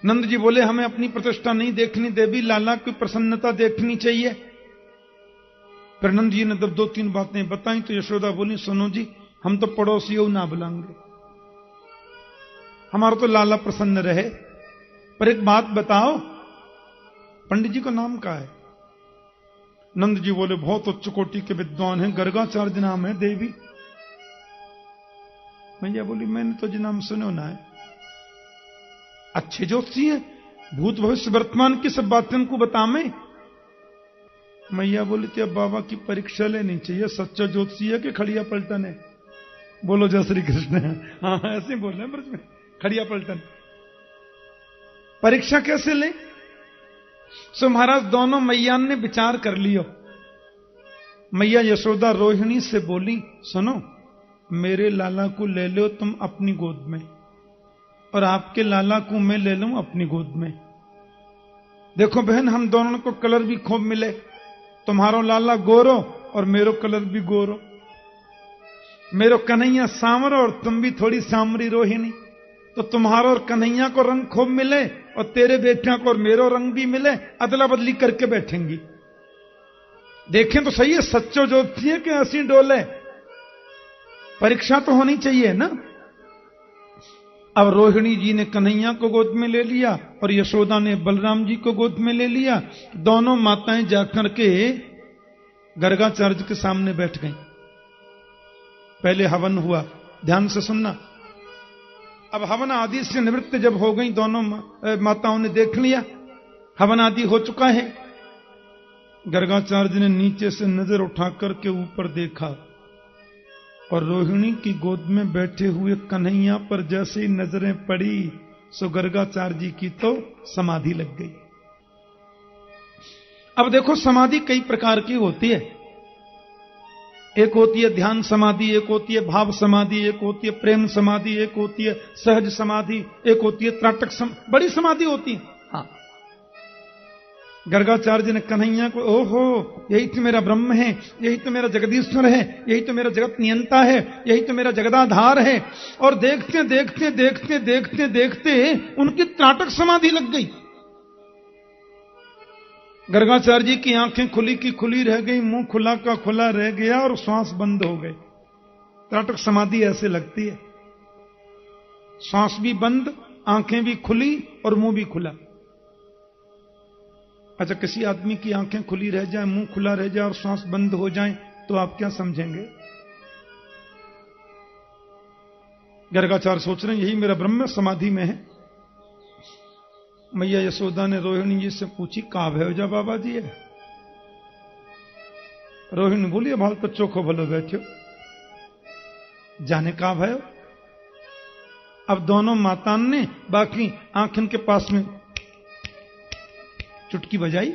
नंद जी बोले, हमें अपनी प्रतिष्ठा नहीं देखनी देवी, लाला की प्रसन्नता देखनी चाहिए। फिर नंद जी ने जब 2-3 बातें बताई तो यशोदा बोली, सुनो जी हम तो पड़ोसियों ना बुलाएंगे, हमारा तो लाला प्रसन्न रहे, पर एक बात बताओ, पंडित जी का नाम क्या है? नंद जी बोले बहुत उच्च कोटि के विद्वान हैं, गर्गाचार्य नाम है देवी। मैया बोली मैंने तो जी नाम सुनो ना है, अच्छे ज्योतिषी हैं, भूत भविष्य वर्तमान की सब बातें उनको बतावें। मैया बोली थी अब बाबा की परीक्षा लेनी चाहिए, सच्चा ज्योतिषी है कि खड़िया पलटन है? बोलो जय श्री कृष्ण। हाँ ऐसे बोल रहे हैं ब्रज में, खड़िया पलटन। परीक्षा कैसे लें? सो महाराज दोनों मैया ने विचार कर लियो। मैया यशोदा रोहिणी से बोली सुनो, मेरे लाला को ले लो तुम अपनी गोद में, और आपके लाला को मैं ले लूं अपनी गोद में। देखो बहन, हम दोनों को कलर भी खूब मिले, तुम्हारो लाला गोरो और मेरो कलर भी गोरो, मेरो कन्हैया सांवरो और तुम भी थोड़ी सांवरी रोहिणी, तो तुम्हारा और कन्हैया को रंग खूब मिले और तेरे बेटियों को और मेरो रंग भी मिले, अदला बदली करके बैठेंगी। देखें तो सही है, सच्चो ज्योतिषी है कि ऐसी डोले? परीक्षा तो होनी चाहिए ना। अब रोहिणी जी ने कन्हैया को गोद में ले लिया और यशोदा ने बलराम जी को गोद में ले लिया। दोनों माताएं जाकर के गर्गाचार्य के सामने बैठ गईं। पहले हवन हुआ, ध्यान से सुनना। अब हवन आदि से निवृत्त जब हो गई, दोनों माताओं ने देख लिया हवन आदि हो चुका है। गर्गाचार्य ने नीचे से नजर उठाकर के ऊपर देखा और रोहिणी की गोद में बैठे हुए कन्हैया पर जैसे ही नजरें पड़ी, सो गर्गाचार्य जी की तो समाधि लग गई। अब देखो समाधि कई प्रकार की होती है, एक होती है ध्यान समाधि, एक होती है भाव समाधि, एक होती है प्रेम समाधि, एक होती है सहज समाधि, एक होती है त्राटक बड़ी समाधि होती है। हाँ, गर्गाचार्य ने कन्हैया को, ओहो यही तो मेरा ब्रह्म है, यही तो मेरा जगदीश्वर है, यही तो मेरा जगत नियंता है, यही तो मेरा जगदाधार है। और देखते देखते देखते देखते देखते उनकी त्राटक समाधि लग गई। गर्गाचार्य जी की आंखें खुली की खुली रह गई, मुंह खुला का खुला रह गया और श्वास बंद हो गए। त्राटक समाधि ऐसे लगती है, श्वास भी बंद, आंखें भी खुली और मुंह भी खुला। अच्छा, किसी आदमी की आंखें खुली रह जाए, मुंह खुला रह जाए और श्वास बंद हो जाए तो आप क्या समझेंगे? गर्गाचार्य सोच रहे हैं यही मेरा ब्रह्म समाधि में है। मैया यशोदा ने रोहिणी जी से पूछी, कहां भयो जा बाबा जी है? रोहिणी बोली, भाल तो चोखो भलो बैठो, जाने कहां भयो। अब दोनों माता ने बाकी आंखन के पास में चुटकी बजाई,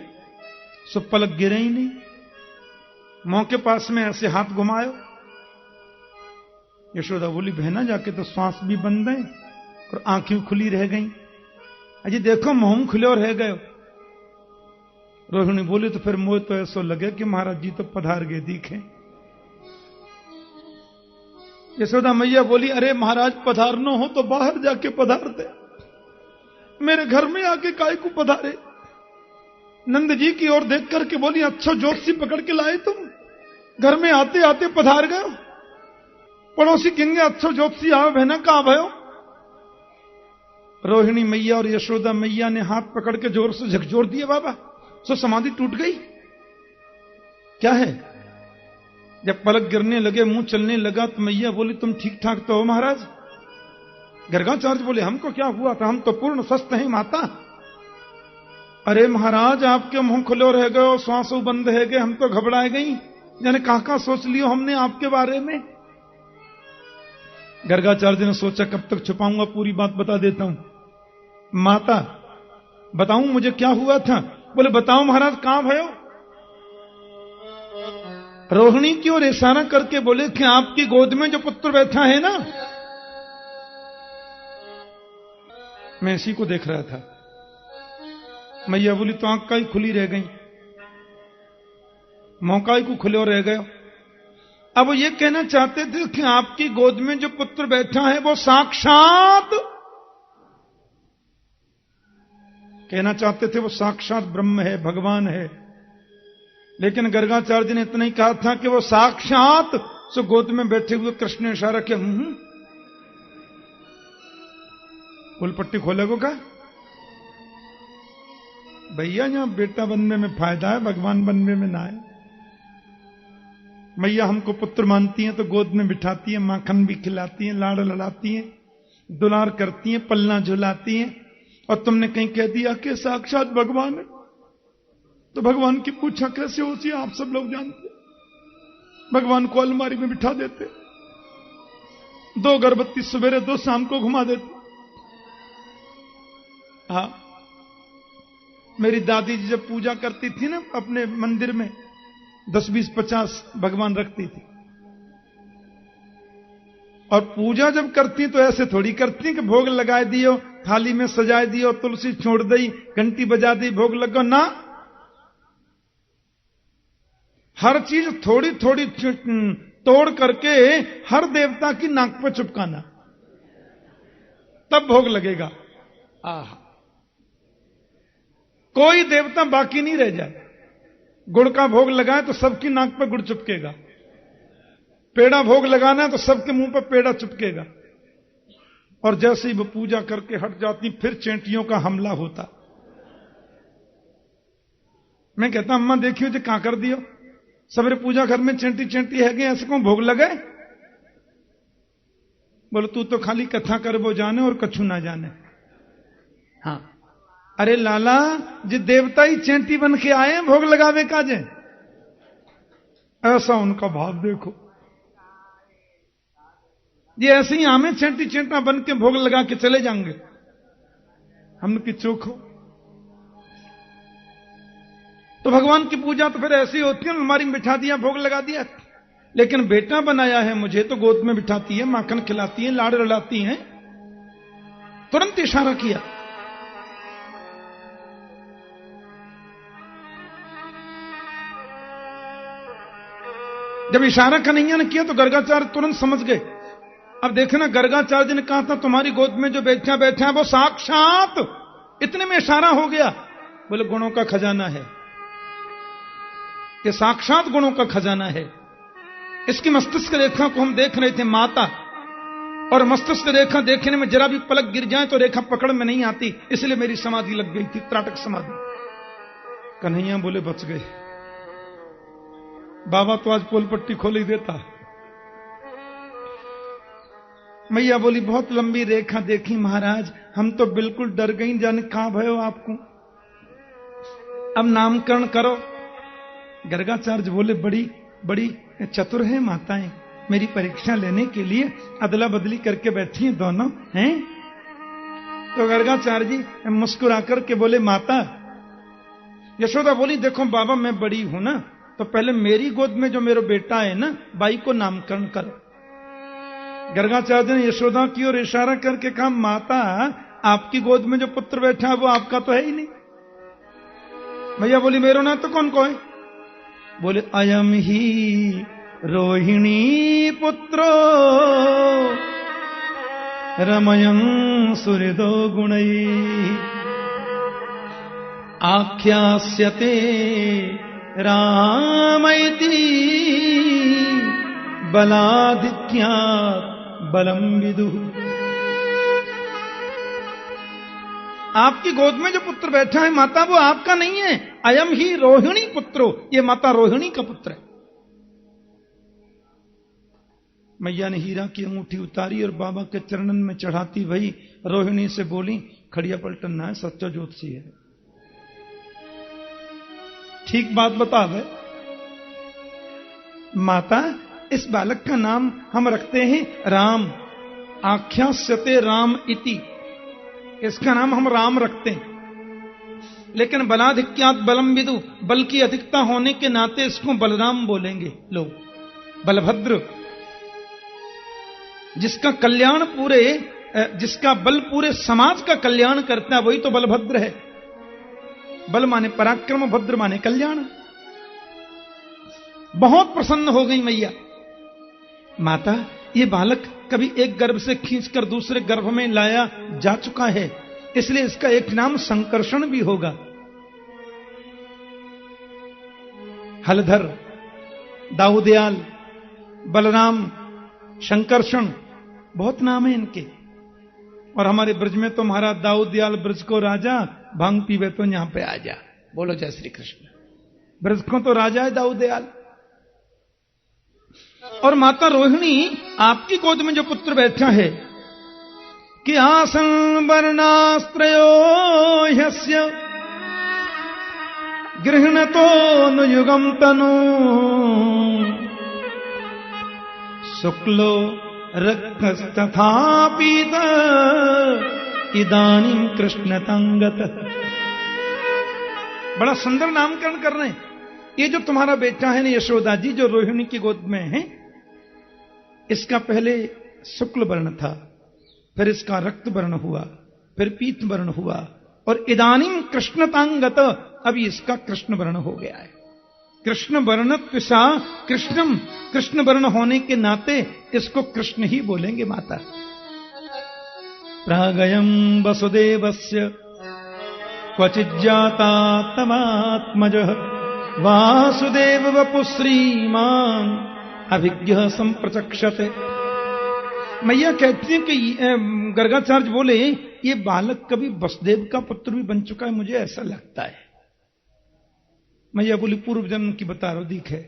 सो पलक गिरे ही नहीं। मुंह के पास में ऐसे हाथ घुमायो। यशोदा बोली, बहना जाके तो श्वास भी बंद है और आंखें खुली रह गई। अजी देखो मुंह खुले और रह गए। रोहिणी बोली, तो फिर मुझे तो ऐसा लगे कि महाराज जी तो पधार गए दिखे। यशोदा मैया बोली, अरे महाराज पधारनो हो तो बाहर जाके पधार दे, मेरे घर में आके काय को पधारे। नंद जी की ओर देख करके बोली, अच्छा ज्योतिषी पकड़ के लाए तुम, घर में आते आते पधार गए। पड़ोसी कहेंगे अच्छा ज्योतिषी आओ, बहना कहां भयो। रोहिणी मैया और यशोदा मैया ने हाथ पकड़ के जोर से झकझोर दिए बाबा, सो समाधि टूट गई। क्या है? जब पलक गिरने लगे, मुंह चलने लगा, तो मैया बोली, तुम ठीक ठाक तो हो महाराज? गर्गाचार्य बोले, हमको क्या हुआ था, हम तो पूर्ण स्वस्थ हैं माता। अरे महाराज आपके मुंह खुले रह गए और श्वासों बंद है गए, हम तो घबराए गई, जाने कहां सोच लियो हमने आपके बारे में। गर्गाचार्य ने सोचा कब तक छुपाऊंगा, पूरी बात बता देता हूं। माता बताऊं मुझे क्या हुआ था? बोले बताओ महाराज, कहां भयो? रोहिणी की ओर इशारा करके बोले कि आपकी गोद में जो पुत्र बैठा है ना, मैं इसी को देख रहा था। मैया बोली, तो आंख का ही खुली रह गई, मौका ही को खुले और रह गए। अब वो ये कहना चाहते थे कि आपकी गोद में जो पुत्र बैठा है वो साक्षात, कहना चाहते थे वो साक्षात ब्रह्म है, भगवान है। लेकिन गर्गाचार्य ने इतना ही कहा था कि वो साक्षात सो गोद में बैठे हुए कृष्ण ने इशारा किया, फुल पट्टी खोलेगो का? भैया यहां बेटा बनने में फायदा है, भगवान बनने में ना है। मैया हमको पुत्र मानती हैं तो गोद में बिठाती हैं, माखन भी खिलाती हैं, लाड़ लड़ाती हैं, दुलार करती हैं, पलना झुलाती हैं। और तुमने कहीं कह दिया कि साक्षात भगवान है, तो भगवान की पूछा कैसे होती है आप सब लोग जानते। भगवान को अलमारी में बिठा देते, 2 अगरबत्ती सवेरे 2 शाम को घुमा देते। हाँ, मेरी दादी जी जब पूजा करती थी ना अपने मंदिर में, 10, 20, 50 भगवान रखती थी। और पूजा जब करती तो ऐसे थोड़ी करती कि भोग लगाए दियो, थाली में सजाए दियो, तुलसी छोड़ दी, घंटी बजा दी, भोग लगो ना। हर चीज थोड़ी थोड़ी तोड़ करके हर देवता की नाक पर चिपकाना, तब भोग लगेगा। आह, कोई देवता बाकी नहीं रह जाए। गुड़ का भोग लगाए तो सबकी नाक पर गुड़ चिपकेगा, पेड़ा भोग लगाना है तो सबके मुंह पर पेड़ा चिपकेगा। और जैसे ही वो पूजा करके हट जाती फिर चेंटियों का हमला होता। मैं कहता अम्मा देखियो जो कहां कर दियो, सवेरे पूजा घर में चेंटी चेंटी है गए, ऐसे को भोग लगे। बोले तू तो खाली कथा कर वो जाने और कछु ना जाने। हाँ, अरे लाला जी देवता ही चेंटी बन के आए हैं भोग लगावे काजे। ऐसा उनका भाव देखो। ये ऐसे ही हमें चेंटी चेंटा बन के भोग लगा के चले जाएंगे, हम की चोखो। तो भगवान की पूजा तो फिर ऐसी होती है, अलमारी में बिठा दिया, भोग लगा दिया। लेकिन बेटा बनाया है मुझे तो गोद में बिठाती है, माखन खिलाती है, लाड़ लड़ाती है। तुरंत इशारा किया। जब इशारा कन्हैया ने किया तो गर्गाचार्य तुरंत समझ गए। अब देखना, गर्गाचार्य ने कहा था तुम्हारी गोद में जो बैठा बैठा है वो साक्षात, इतने में इशारा हो गया। बोले गुणों का खजाना है, ये साक्षात गुणों का खजाना है। इसकी मस्तिष्क रेखा को हम देख रहे थे माता, और मस्तिष्क रेखा देखने में जरा भी पलक गिर जाए तो रेखा पकड़ में नहीं आती, इसलिए मेरी समाधि लग गई थी, त्राटक समाधि। कन्हैया बोले बच गए, बाबा तो आज पोल पट्टी खोल ही देता। मैया बोली बहुत लंबी रेखा देखी महाराज, हम तो बिल्कुल डर गई, जाने कहां भयो आपको, अब नामकरण करो। गर्गाचार्य बोले बड़ी बड़ी चतुर है माताएं, मेरी परीक्षा लेने के लिए अदला बदली करके बैठी हैं दोनों हैं। तो गर्गाचार्य जी मुस्कुरा करके बोले माता। यशोदा बोली देखो बाबा मैं बड़ी हूं ना, तो पहले मेरी गोद में जो मेरा बेटा है ना, बाई को नामकरण करो। गर्गाचार्य ने यशोदा की ओर इशारा करके कहा माता आपकी गोद में जो पुत्र बैठा है वो आपका तो है ही नहीं। भैया बोली मेरो ना तो कौन को है? बोले अयम ही रोहिणी पुत्रो रमयं सुहृदो गुणै आख्यास्यते रामैति बलाधिक्यात् बलम विदुः। आपकी गोद में जो पुत्र बैठा है माता वो आपका नहीं है, अयम ही रोहिणी पुत्रो, ये माता रोहिणी का पुत्र है। मैया ने हीरा की अंगूठी उतारी और बाबा के चरणन में चढ़ाती वही रोहिणी से बोली खड़िया पलटन ना है, सच्चा ज्योतिषी है, ठीक बात बता दे। माता इस बालक का नाम हम रखते हैं राम, आख्यास्यते राम इति, इसका नाम हम राम रखते हैं। लेकिन बलाधिक्यात् बलम विदु, बल की अधिकता होने के नाते इसको बलराम बोलेंगे लोग, बलभद्र। जिसका कल्याण पूरे, जिसका बल पूरे समाज का कल्याण करता है वही तो बलभद्र है। बल माने पराक्रम, भद्र माने कल्याण। बहुत प्रसन्न हो गई मैया। माता ये बालक कभी एक गर्भ से खींचकर दूसरे गर्भ में लाया जा चुका है, इसलिए इसका एक नाम संकर्षण भी होगा। हलधर, दाऊदयाल, बलराम, शंकरषण, बहुत नाम है इनके। और हमारे ब्रज में तो महाराज दाऊद दयाल ब्रज को राजा, भांग पीवे तो यहां पे आ जा। बोलो जय श्री कृष्ण। ब्रज को तो राजा है दाऊद दयाल। और माता रोहिणी आपकी गोद में जो पुत्र बैठा है कि आसन वर्णास्त्रयो ह्यस्य गृह्णतो नुयुगम तनु शुक्लो रक्तस्तथा पीत इदानीं कृष्ण तंगत। बड़ा सुंदर नामकरण कर रहे हैं। ये जो तुम्हारा बेटा है ना यशोदा जी, जो रोहिणी की गोद में है, इसका पहले शुक्ल वर्ण था, फिर इसका रक्त वर्ण हुआ, फिर पीत वर्ण हुआ, और इदानीं कृष्णतांगत, अभी इसका कृष्ण वर्ण हो गया है। कृष्ण वर्ण त्विषा कृष्णम, कृष्ण वर्ण होने के नाते इसको कृष्ण ही बोलेंगे माता। प्रागयम वसुदेवस्य क्वचिज्जाता तमात्मजः वासुदेव वपु श्रीमान अभिज्ञ संप्रचक्षते। मैया कहती है कि गर्गाचार्य बोले ये बालक कभी वसुदेव का पुत्र भी बन चुका है, मुझे ऐसा लगता है। मैया बोली पूर्व जन्म की बता रहा दीख है,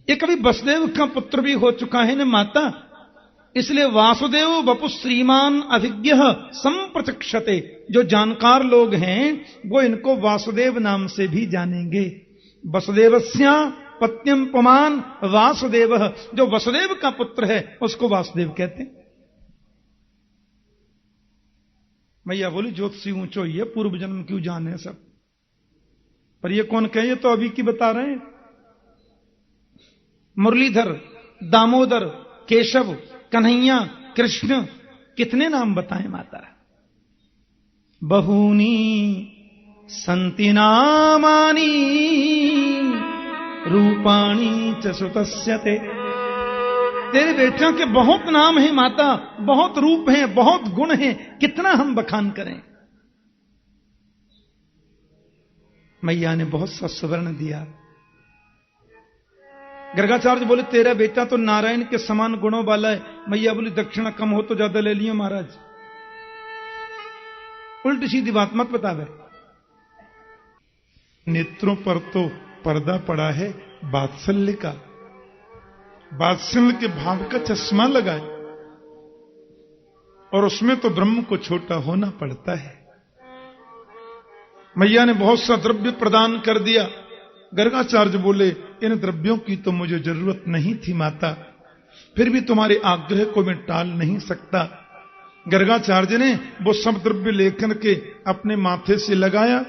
ये कभी वसुदेव का पुत्र भी हो चुका है ना माता, इसलिए वासुदेव वपु श्रीमान अभिज्ञ संप्रचक्षते। जो जानकार लोग हैं वो इनको वासुदेव नाम से भी जानेंगे। वसुदेवस्या पत्यम पुमान वासुदेव, जो वसुदेव का पुत्र है उसको वासुदेव कहते हैं। मैया बोली ज्योतिषी ऊंचो ये पूर्व जन्म क्यों जाने सब, पर ये कौन कहे, तो अभी की बता रहे हैं। मुरलीधर, दामोदर, केशव, कन्हैया, कृष्ण, कितने नाम बताएं माता। बहूनी संति नामानी रूपाणी च सुतस्य ते। तेरे बेटियों के बहुत नाम हैं माता, बहुत रूप हैं, बहुत गुण हैं, कितना हम बखान करें। मैया ने बहुत सा सुवर्ण दिया। गर्गाचार्य बोले तेरा बेटा तो नारायण के समान गुणों वाला है। मैया बोली दक्षिणा कम हो तो ज्यादा ले लियो महाराज, उल्टी सीधी बात मत बतावे। नेत्रों पर तो पर्दा पड़ा है वात्सल्य का, वात्सल्य के भाव का चश्मा लगाए, और उसमें तो ब्रह्म को छोटा होना पड़ता है। मैया ने बहुत सा द्रव्य प्रदान कर दिया। गर्गाचार्य बोले इन द्रव्यों की तो मुझे जरूरत नहीं थी माता, फिर भी तुम्हारे आग्रह को मैं टाल नहीं सकता। गर्गाचार्य ने वो सब द्रव्य लेकर के अपने माथे से लगाया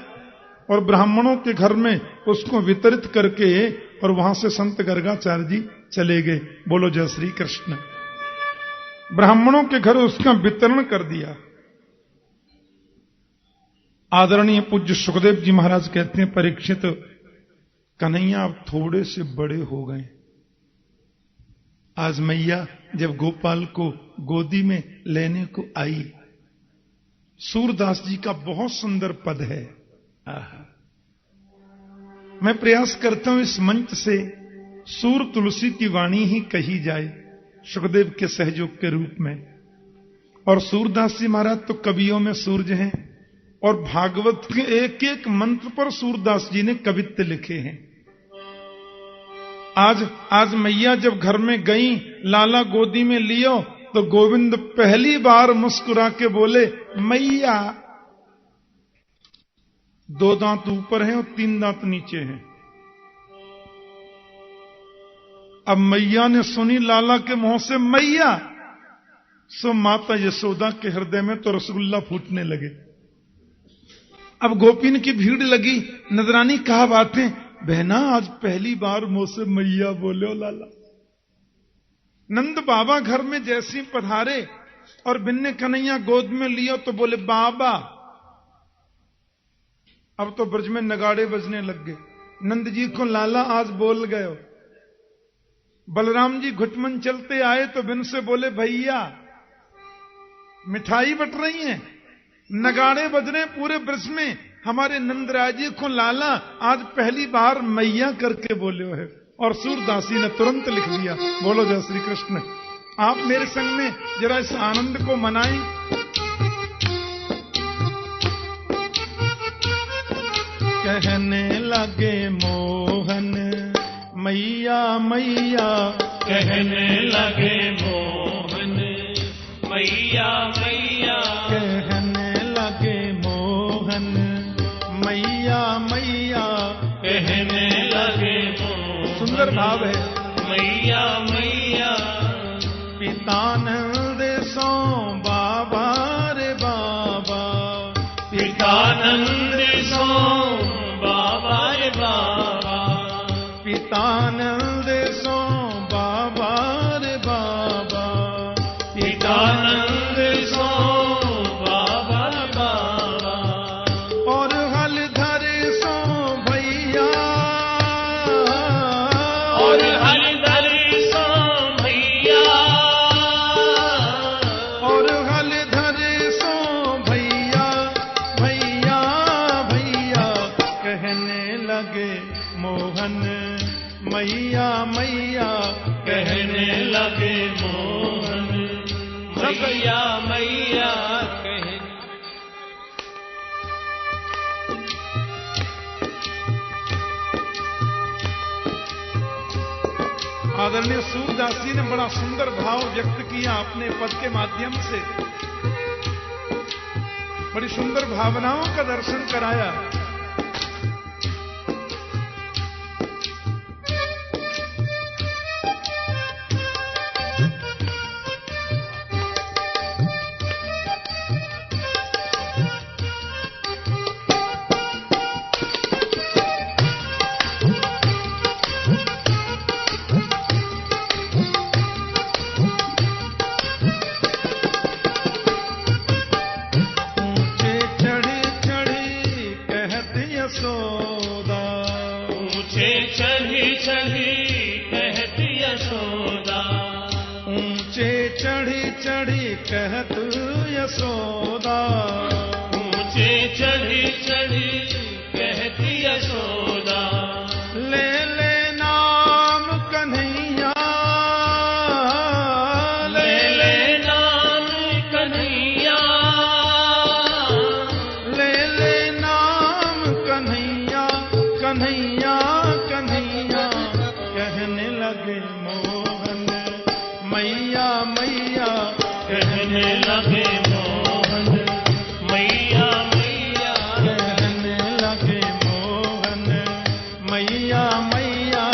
और ब्राह्मणों के घर में उसको वितरित करके, और वहां से संत गर्गाचार्य जी चले गए। बोलो जय श्री कृष्ण। ब्राह्मणों के घर उसका वितरण कर दिया। आदरणीय पूज्य सुखदेव जी महाराज कहते हैं परीक्षित, कन्हैया अब थोड़े से बड़े हो गए। आज मैया जब गोपाल को गोदी में लेने को आई, सूरदास जी का बहुत सुंदर पद है। मैं प्रयास करता हूं इस मंच से सूर तुलसी की वाणी ही कही जाए सुखदेव के सहयोग के रूप में। और सूरदास जी महाराज तो कवियों में सूरज हैं, और भागवत के एक एक मंत्र पर सूरदास जी ने कवित्व लिखे हैं। आज मैया जब घर में गई, लाला गोदी में लियो, तो गोविंद पहली बार मुस्कुरा के बोले मैया। 2 दांत ऊपर हैं और 3 दांत नीचे हैं। अब मैया ने सुनी लाला के मुंह से मैया, सो माता यशोदा के हृदय में तो रसगुल्ला फूटने लगे। अब गोपीन की भीड़ लगी, नजरानी कहा बातें, बहना आज पहली बार मुंह से मैया बोले हो लाला। नंद बाबा घर में जैसी पधारे और बिन्ने कन्हैया गोद में लियो तो बोले बाबा। अब तो ब्रज में नगाड़े बजने लग गए। नंद जी को लाला आज बोल गए हो। बलराम जी घुटमन चलते आए तो बिन से बोले भैया। मिठाई बट रही है, नगाड़े बज रहे पूरे ब्रज में, हमारे नंदराज जी को लाला आज पहली बार मैया करके बोले है। और सूरदासी ने तुरंत लिख दिया। बोलो जय श्री कृष्ण। आप मेरे संग में जरा इस आनंद को मनाएं। कहने लगे मोहन मैया मैया, कहने लगे मोहन मैया मैया, कहने लगे मोहन मैया मैया, कहने लगे मोहन। सुंदर भाव है। मैया मैया, पितानंद सो बाबा रे बाबा, पितानंद सो बाबा रे बाबा, पितानंद सो बाबा रे बाबा, पितानंद सो बाबा रे बाबा, और हलधर सो भैया, और हलधर सो भैया, और हलधर सो भैया भैया भैया, कहने लगे मोहन मैया मैया, कहने लगे मोहन मैया मैया, कहने आदरणीय सूरदास जी ने बड़ा सुंदर भाव व्यक्त किया अपने पद के माध्यम से, बड़ी सुंदर भावनाओं का दर्शन कराया। यशोदा, ऊंचे चढ़ी चढ़ी कहती यशोदा, ऊंचे चढ़ी चढ़ी कहत यशोदा, ऊंचे चढ़ी चढ़ी कहती यशोदा, ले ले नाम कन्हैया, ले ले नाम कन्हैया, ले ले नाम कन्हैया कन्हैया कन्हैया, कहने लगे मोहन मैया मैया, कहने लगे मोहन मैया मैया, कहने लगे मोहन मैया मैया,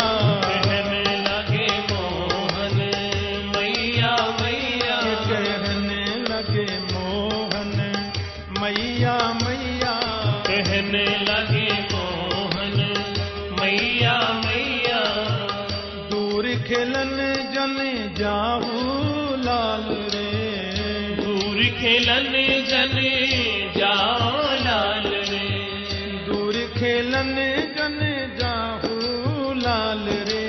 कहने लगे मोहन मैया मैया, कहने लगे मोहन मैया मैया, कहने लगे मोहन मैया मैया, दूर खेलन जन जाहू लाल रे, दूर खेलन जन जाओ लाल रे, दूर खेलन जन जाहू लाल रे,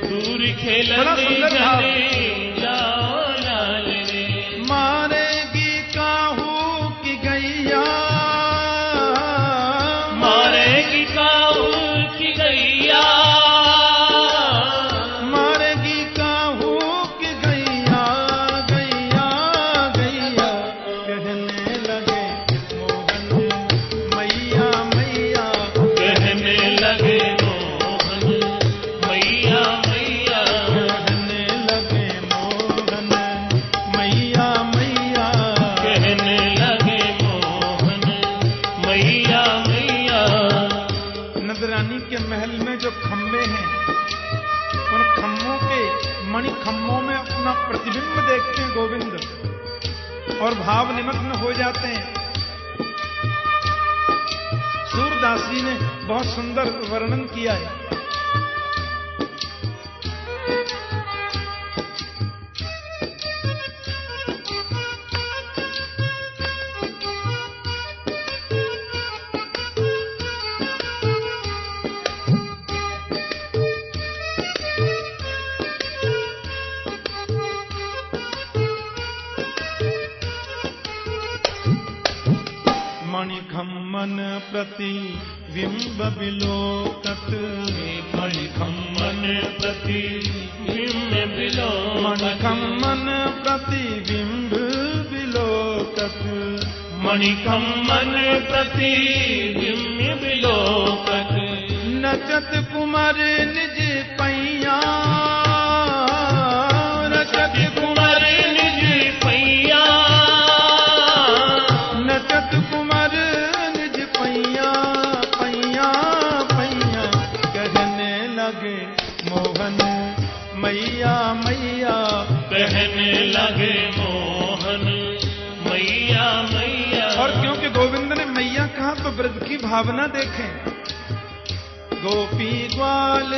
दूर बड़ा खेलन सुंदर भाव। जन जाओ लाल रे, मारेगी काहू की गैया, मारेगी काहू की गैया, मारेगी काहू की गैया गैया गैया, कहने लगे मोहन मैया मैया, कहने लगे मोहन मैया मैया, कहने लगे मोहन मैया मैया, कहने लगे मोहन मैया मैया, नंदरानी के महल में जो खम्भे हैं, उन खम्भों के मणि खम्भों में अपना प्रतिबिंब देखते हैं गोविंद और भाव निमग्न हो जाते हैं। सूरदास जी ने बहुत सुंदर वर्णन किया है। मणिखम्मन प्रति बिंब बिलोकत, मणिखम्मन प्रतिबिंब बिलोकत, मणिखम्मन प्रतिबिंब बिलोकत, मणिखम्मन प्रतिबिंब बिलोकत, नचत कुमार निज पैया, नचत कुमार निज पैया, नचत कुमार निज पैया, पैया पैया कहने लगे मोहन मैया मैया, कहने लगे मोहन मैया मैया। और क्योंकि गोविंद ने मैया कहा तो ब्रज की भावना देखें। गोपी ग्वाल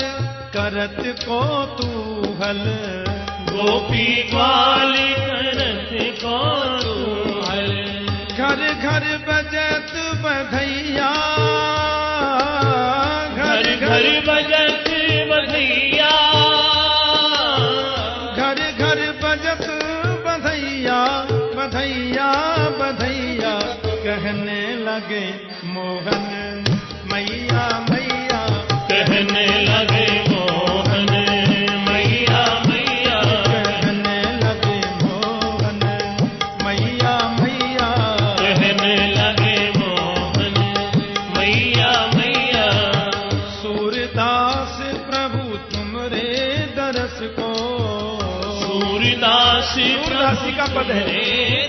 करत कौतूहल, गोपी ग्वाल करत कौतूहल, घर घर बजत बधैया, घर घर बजत बधैया, घर घर बजत बधैया, बधैया बधैया कहने लगे मोहन मैया मैया, कहने लगे मोहन मैया मैया, कहने लगे मोहन मैया मैया, कहने लगे मोहन मैया मैया। सूरदास प्रभु तुमरे दरस को, सूरदास सूरदासी का पद है,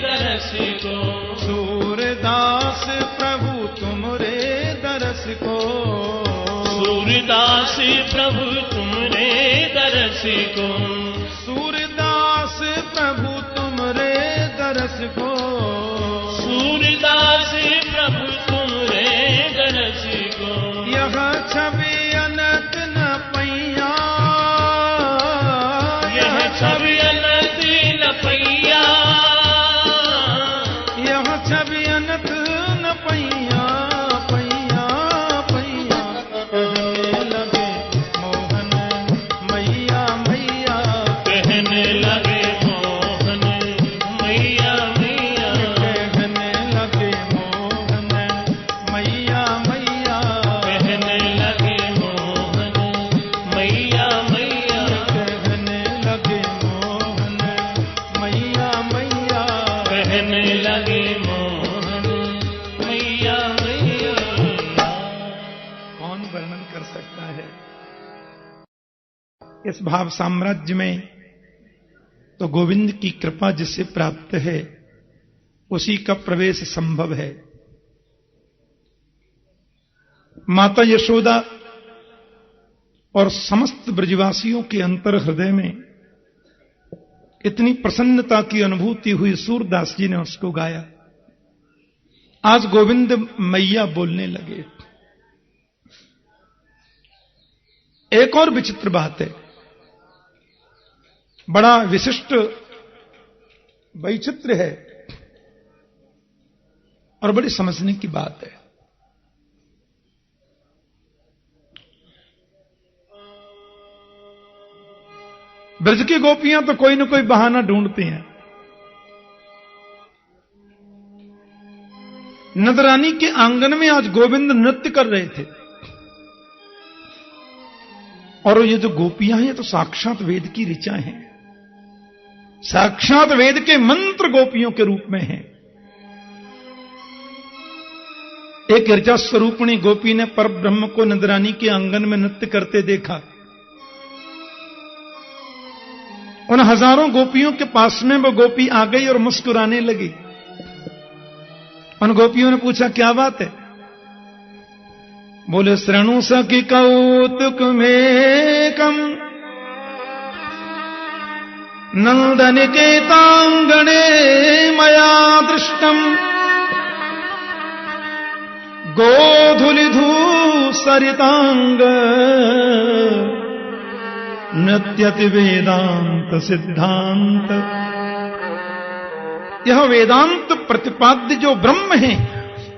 दरस को, सूरदास प्रभु तुमरे दरस को, सूरदास प्रभु तुमरे दरस को, सूरदास प्रभु तुमरे दरस को, सूरदास प्रभु तुमरे दरस को, यह छवि अनंत न पैया, यह छवि अनंत न पैया, यह छवि अनंत न पैया, पैया पैया कहने लगे मोहन मैया मैया, कहने लगे मोहन मैया मैया, कहने लगे मोहन मैया मैया, कहने लगे मोहन मैया मैया, कहने लगे मोहन मैया मैया, कहने लगे मोहन मैया मैया। कौन वर्णन कर सकता है इस भाव साम्राज्य में? तो गोविंद की कृपा जिससे प्राप्त है उसी का प्रवेश संभव है। माता यशोदा और समस्त ब्रजवासियों के अंतर हृदय में इतनी प्रसन्नता की अनुभूति हुई, सूरदास जी ने उसको गाया। आज गोविंद मैया बोलने लगे। एक और विचित्र बात है, बड़ा विशिष्ट वैचित्र है और बड़ी समझने की बात है। ब्रज की गोपियां तो कोई न कोई बहाना ढूंढती हैं। नंदरानी के आंगन में आज गोविंद नृत्य कर रहे थे और ये जो गोपियां हैं ये तो साक्षात वेद की ऋचा हैं, साक्षात वेद के मंत्र गोपियों के रूप में हैं। एक ऋचा स्वरूपिणी गोपी ने परब्रह्म को नंदरानी के आंगन में नृत्य करते देखा। उन हजारों गोपियों के पास में वो गोपी आ गई और मुस्कुराने लगी। उन गोपियों ने पूछा क्या बात है? बोले श्रृणु सखी कौतुक में कम नंदनिकेतांगणे मया दृष्टम गोधूलिधू सरितांग नृत्यति वेदांत सिद्धांत। यह वेदांत प्रतिपाद्य जो ब्रह्म है,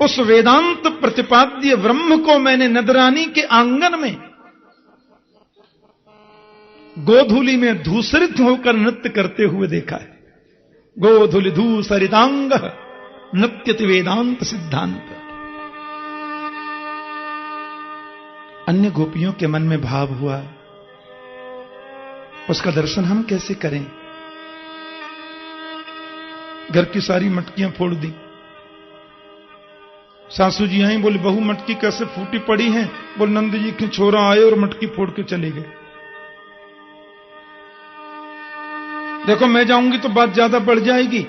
उस वेदांत प्रतिपाद्य ब्रह्म को मैंने नंदरानी के आंगन में गोधूली में धूसरित होकर नृत्य करते हुए देखा है। गोधूलि धूसरितांग नृत्यति वेदांत सिद्धांत। अन्य गोपियों के मन में भाव हुआ, उसका दर्शन हम कैसे करें? घर की सारी मटकियां फोड़ दी। सासू जी आई, बोले बहू मटकी कैसे फूटी पड़ी है? बोले नंद जी के छोरा आए और मटकी फोड़ के चले गए। देखो मैं जाऊंगी तो बात ज्यादा बढ़ जाएगी,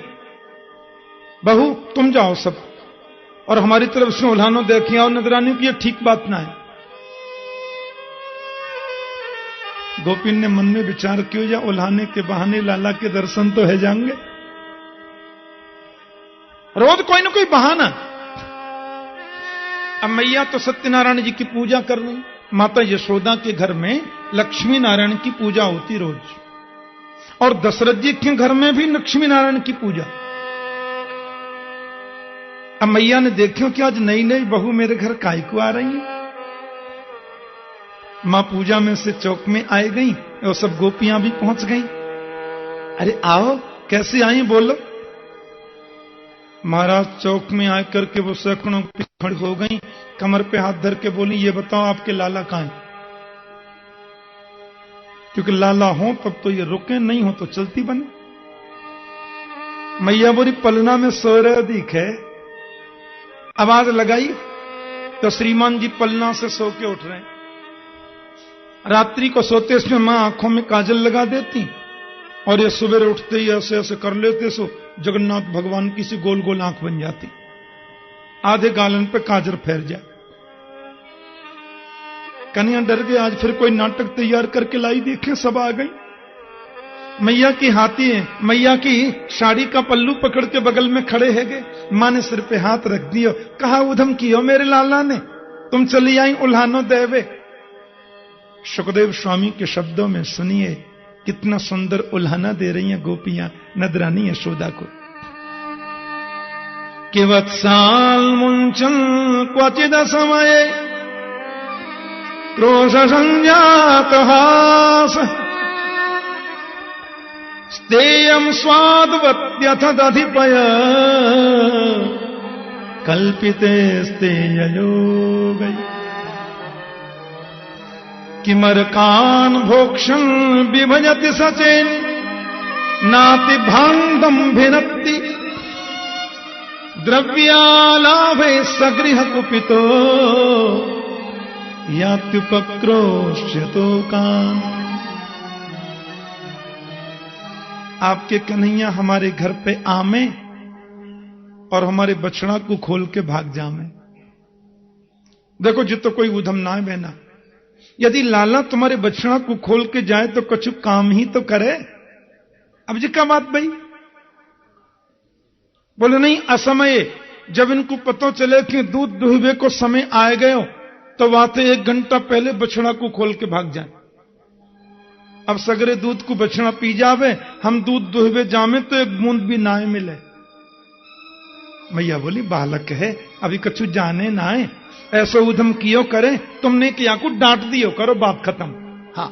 बहू तुम जाओ सब, और हमारी तरफ से उल्हानो देखिए और नजरानी की, ये ठीक बात ना है। गोपिन ने मन में विचार किया, या उल्हाने के बहाने लाला के दर्शन तो है जाएंगे, रोज कोई ना कोई बहाना। अब मैया तो सत्यनारायण जी की पूजा कर रही, माता यशोदा के घर में लक्ष्मी नारायण की पूजा होती रोज, और दशरथ जी के घर में भी लक्ष्मी नारायण की पूजा। अब मैया ने देखियो कि आज नई नई बहू मेरे घर काय को आ रही है। मां पूजा में से चौक में आई गई और सब गोपियां भी पहुंच गई। अरे आओ, कैसे आई बोलो। महाराज चौक में आकर के वो सैकड़ों खड़ी हो गई, कमर पे हाथ धर के बोली, ये बताओ आपके लाला कहां है? क्योंकि लाला हो तब तो ये रुके, नहीं हो तो चलती बने। मैया बोली पलना में सो रहे दिखे। आवाज लगाई तो श्रीमान जी पलना से सो के उठ रहे हैं। रात्रि को सोते इसमें मां आंखों में काजल लगा देती, और ये सुबह उठते ही ऐसे ऐसे कर लेते, सो जगन्नाथ भगवान की सी गोल गोल आंख बन जाती, आधे गालन पे काजर फैल जाए। कन्या डर गए, आज फिर कोई नाटक तैयार करके लाई, देखे सब आ गई। मैया की हाथी है, मैया की साड़ी का पल्लू पकड़ के बगल में खड़े है गए। मां ने सिर पे हाथ रख दियो, कहा उधम कियो मेरे लाला ने, तुम चली आई उल्हानो देवे। सुखदेव स्वामी के शब्दों में सुनिए कितना सुंदर उल्हाना दे रही हैं गोपियां नदरानी यशोदा को। कि वत्साल मुंचन क्वचिद समय क्रोश संजात हास, स्तेयम स्वादवत्यथ दधिपय कल्पिते स्तेयो गई। किमरकान भोक्षण विभजति सचेन नाति भांगम भिनत्ति, द्रव्यालाभे सगृह कुपितो यात्युपक्रोश्यतो कान। आपके कन्हैया हमारे घर पे आमे और हमारे बछड़ा को खोल के भाग जामे। देखो जितो कोई उधम ना है बहना, यदि लाला तुम्हारे बछड़ा को खोल के जाए तो कछु काम ही तो करे। अब जी क्या बात भाई? बोले नहीं, असमय, जब इनको पता चले कि दूध दुहबे को समय आए गए तो वाते 1 घंटा पहले बछड़ा को खोल के भाग जाए। अब सगरे दूध को बछड़ा पी जावे, हम दूध दुहबे जामे तो 1 बूंद भी ना मिले। मैया बोली बालक है, अभी कछु जाने ना है, ऐसा उधम कियो करे, तुमने किया को डांट दियो करो, बात खत्म। हाँ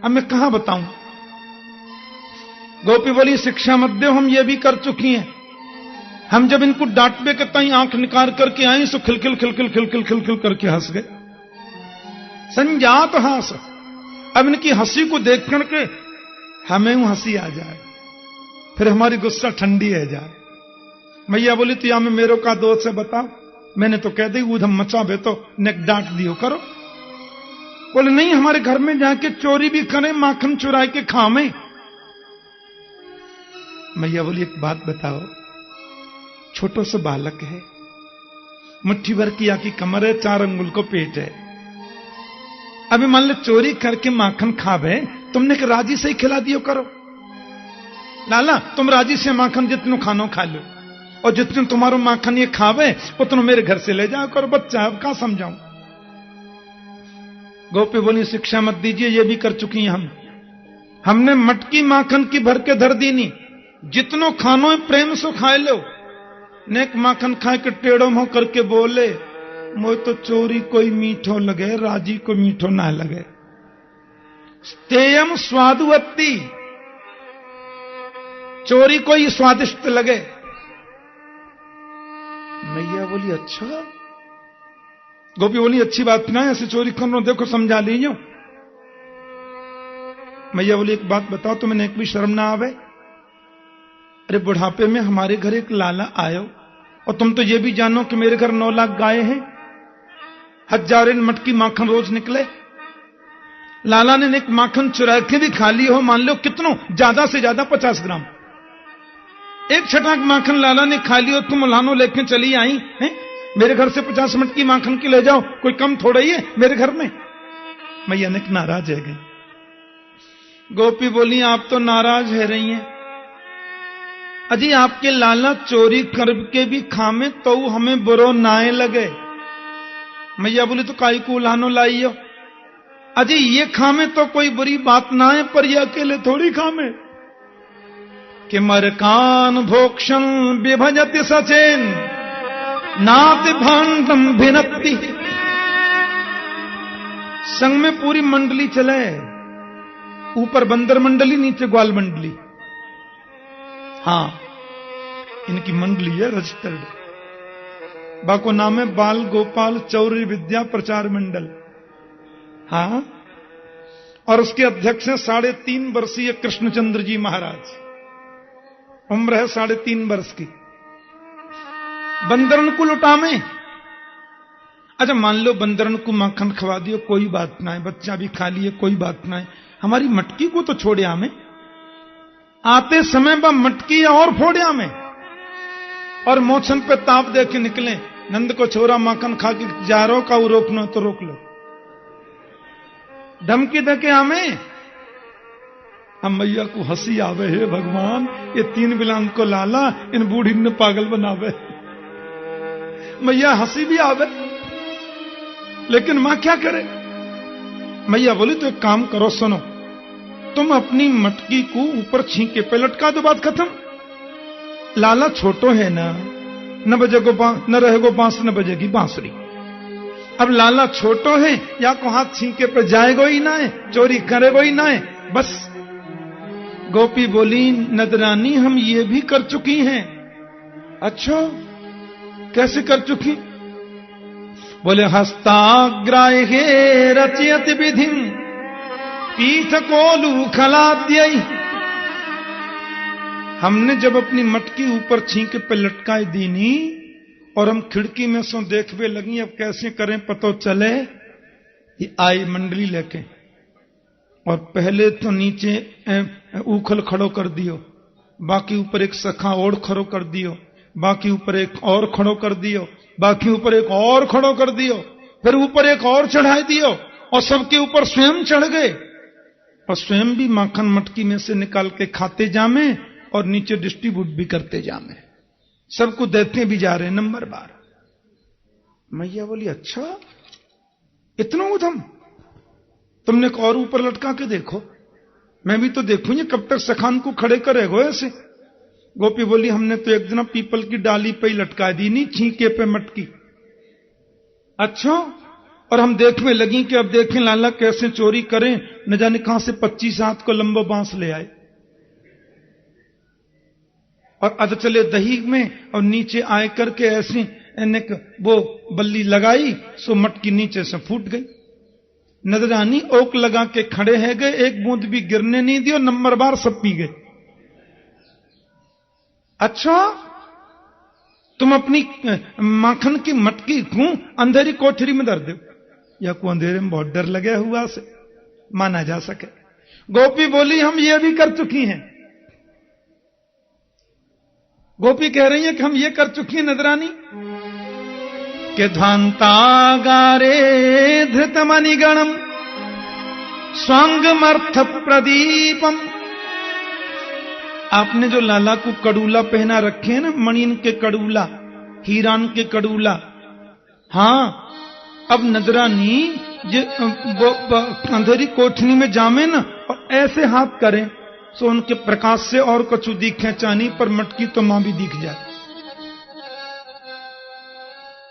अब मैं कहां बताऊं। गोपी बोली शिक्षा मत दो, हम ये भी कर चुकी हैं। हम जब इनको डांटने के ताई आंख निकाल करके आई तो खिलखिल खिलखिल खिलखिल खिलखिल करके हंस गए, संजात हास। अब इनकी हंसी को देख करके हमें हंसी आ जाए, फिर हमारी गुस्सा ठंडी है जाए। मैया बोली तो या में मेरे का दोष है बताओ, मैंने तो कह दी उधम मचा बे तो नेक डांट दियो करो। बोले नहीं, हमारे घर में जाके चोरी भी करें, माखन चुरा के खावे। मैया बोली एक बात बताओ, छोटो सा बालक है, मुट्ठी भर की आकी कमर है, 4 अंगुल को पेट है। अभी मान लो चोरी करके माखन खावे, तुमने के राजी से ही खिला दियो करो। लाला तुम राजी से माखन जितनो खानो खा लो, और जितने तुम्हारो माखन ये खावे उतनो मेरे घर से ले जाओ करो। बच्चा अब क्या समझाऊं। गोपी बोली शिक्षा मत दीजिए, ये भी कर चुकी हैं हम। हमने मटकी माखन की भर के धर दी नहीं, जितनो खानो प्रेम से खाए लो। नेक माखन खाए के टेढ़ो मुंह करके बोले, मोय तो चोरी कोई मीठो लगे, राजी को मीठो ना लगे। स्तेयम स्वादुवत्ती, चोरी कोई स्वादिष्ट लगे। मैया बोली अच्छा, गोपी बोली अच्छी बात ना है, ऐसे चोरी कर लो, देखो समझा लीजिए। मैया बोली एक बात बताओ, तुम्हें एक भी शर्म ना आवे? अरे बुढ़ापे में हमारे घर एक लाला आयो, और तुम तो ये भी जानो कि मेरे घर 9 लाख गाय हैं, 1000 मटकी माखन रोज निकले। लाला ने एक माखन चुरा के भी खा लिया हो, मान लो कितनों, ज्यादा से ज्यादा 50 ग्राम, एक छटाक माखन लाला ने खा लियो, तुम लानो लेके चली आई हैं? मेरे घर से 50 मटकी माखन की ले जाओ, कोई कम थोड़ा ही है मेरे घर में। मैया ने नाराज है गई। गोपी बोली आप तो नाराज है रही हैं, अजी आपके लाला चोरी करके भी खामे तो हमें बुरो नाए लगे। मैया बोली तो काई को लानो लाइयो, अजी ये खामे तो कोई बुरी बात ना है, पर ये अकेले थोड़ी खामे। कि मरकान भोक्षण विभजति सचेन नाति भांडम भिनत्ति। संग में पूरी मंडली चले, ऊपर बंदर मंडली, नीचे ग्वाल मंडली। हाँ इनकी मंडली है रजिस्टर्ड, बाको नाम है बाल गोपाल चौरी विद्या प्रचार मंडल। हाँ, और उसके अध्यक्ष हैं 3.5 वर्षीय कृष्णचंद्र जी महाराज, उम्र है 3.5 वर्ष की। बंदरन को लुटामे, अच्छा मान लो बंदरन को माखन खवा दियो, कोई बात ना है, बच्चा भी खा लिए, कोई बात ना है, हमारी मटकी को तो छोड़े हमें। आते समय बा मटकी और फोड़े हमें, और मोछन पे ताप दे के निकले, नंद को छोरा माखन खा के जा रो का, वो रोकना तो रोक लो, धमकी दे के हमें। हम मैया को हंसी आवे, हे भगवान ये 3 बिलांग को लाला इन बूढ़ी ने पागल बनावे। मैया हंसी भी आवे, लेकिन मां क्या करे। मैया बोली तो एक काम करो, सुनो, तुम अपनी मटकी को ऊपर छींके पे लटका दो, बात खत्म। लाला छोटो है ना, न बजेगो न रहेगो बांस, न बजेगी बांसुरी। अब लाला छोटो है, या को हाथ छींके पे जाएगो ही ना है, चोरी करेगो ही ना है, बस। गोपी बोली नदरानी हम ये भी कर चुकी हैं। अच्छा कैसे कर चुकी? बोले हस्ताग्राहे रचयति विधिं पीठ कोलू खलाद्यई। हमने जब अपनी मटकी ऊपर छींके पे लटकाई दीनी, और हम खिड़की में सो देखने लगी, अब कैसे करें पतो चले। ये आई मंडली लेके, और पहले तो नीचे उखल खड़ो कर दियो, बाकी ऊपर एक सखा और खड़ो कर दियो, बाकी ऊपर एक और खड़ो कर दियो, बाकी ऊपर एक और खड़ो कर दियो, फिर ऊपर एक और चढ़ा दियो, और सबके ऊपर स्वयं चढ़ गए, और स्वयं भी माखन मटकी में से निकाल के खाते जामे, और नीचे डिस्ट्रीब्यूट भी करते जामे, सबको देते भी जा रहे नंबर बार। मैया बोली अच्छा इतना उधम, तुमने एक और ऊपर लटका के देखो, मैं भी तो देखूं ये कब तक सखान को खड़े करेगो ऐसे। गोपी बोली हमने तो एक दिन पीपल की डाली पे ही लटका दी, नहीं छींके पे मटकी। अच्छा, और हम देखने लगी कि अब देखें लाला कैसे चोरी करें, न जाने कहां से 25 हाथ को लंबा बांस ले आए, और अध चले दही में, और नीचे आए करके ऐसी वो बल्ली लगाई, सो मटकी नीचे से फूट गई। नजरानी ओक लगा के खड़े है गए, एक बूंद भी गिरने नहीं दियो, नंबर बार सब पी गए। अच्छा, तुम अपनी माखन की मटकी को अंधेरी कोठरी में धर दो, या को अंधेरे में बहुत डर लगे हुआ से माना जा सके। गोपी बोली हम ये भी कर चुकी हैं। गोपी कह रही है कि हम ये कर चुकी हैं नजरानी, के ध्वांतागारे धृतमणिगणम स्वांगमर्थ प्रदीपम। आपने जो लाला को कड़ूला पहना रखे हैं ना, मणिन के कड़ूला, हीरान के कड़ूला, हां अब नजरानी अंधेरी कोठनी में जामे ना, और ऐसे हाथ करें सो उनके प्रकाश से और कछु दिखे चानी, पर मटकी तो मां भी दिख जाए।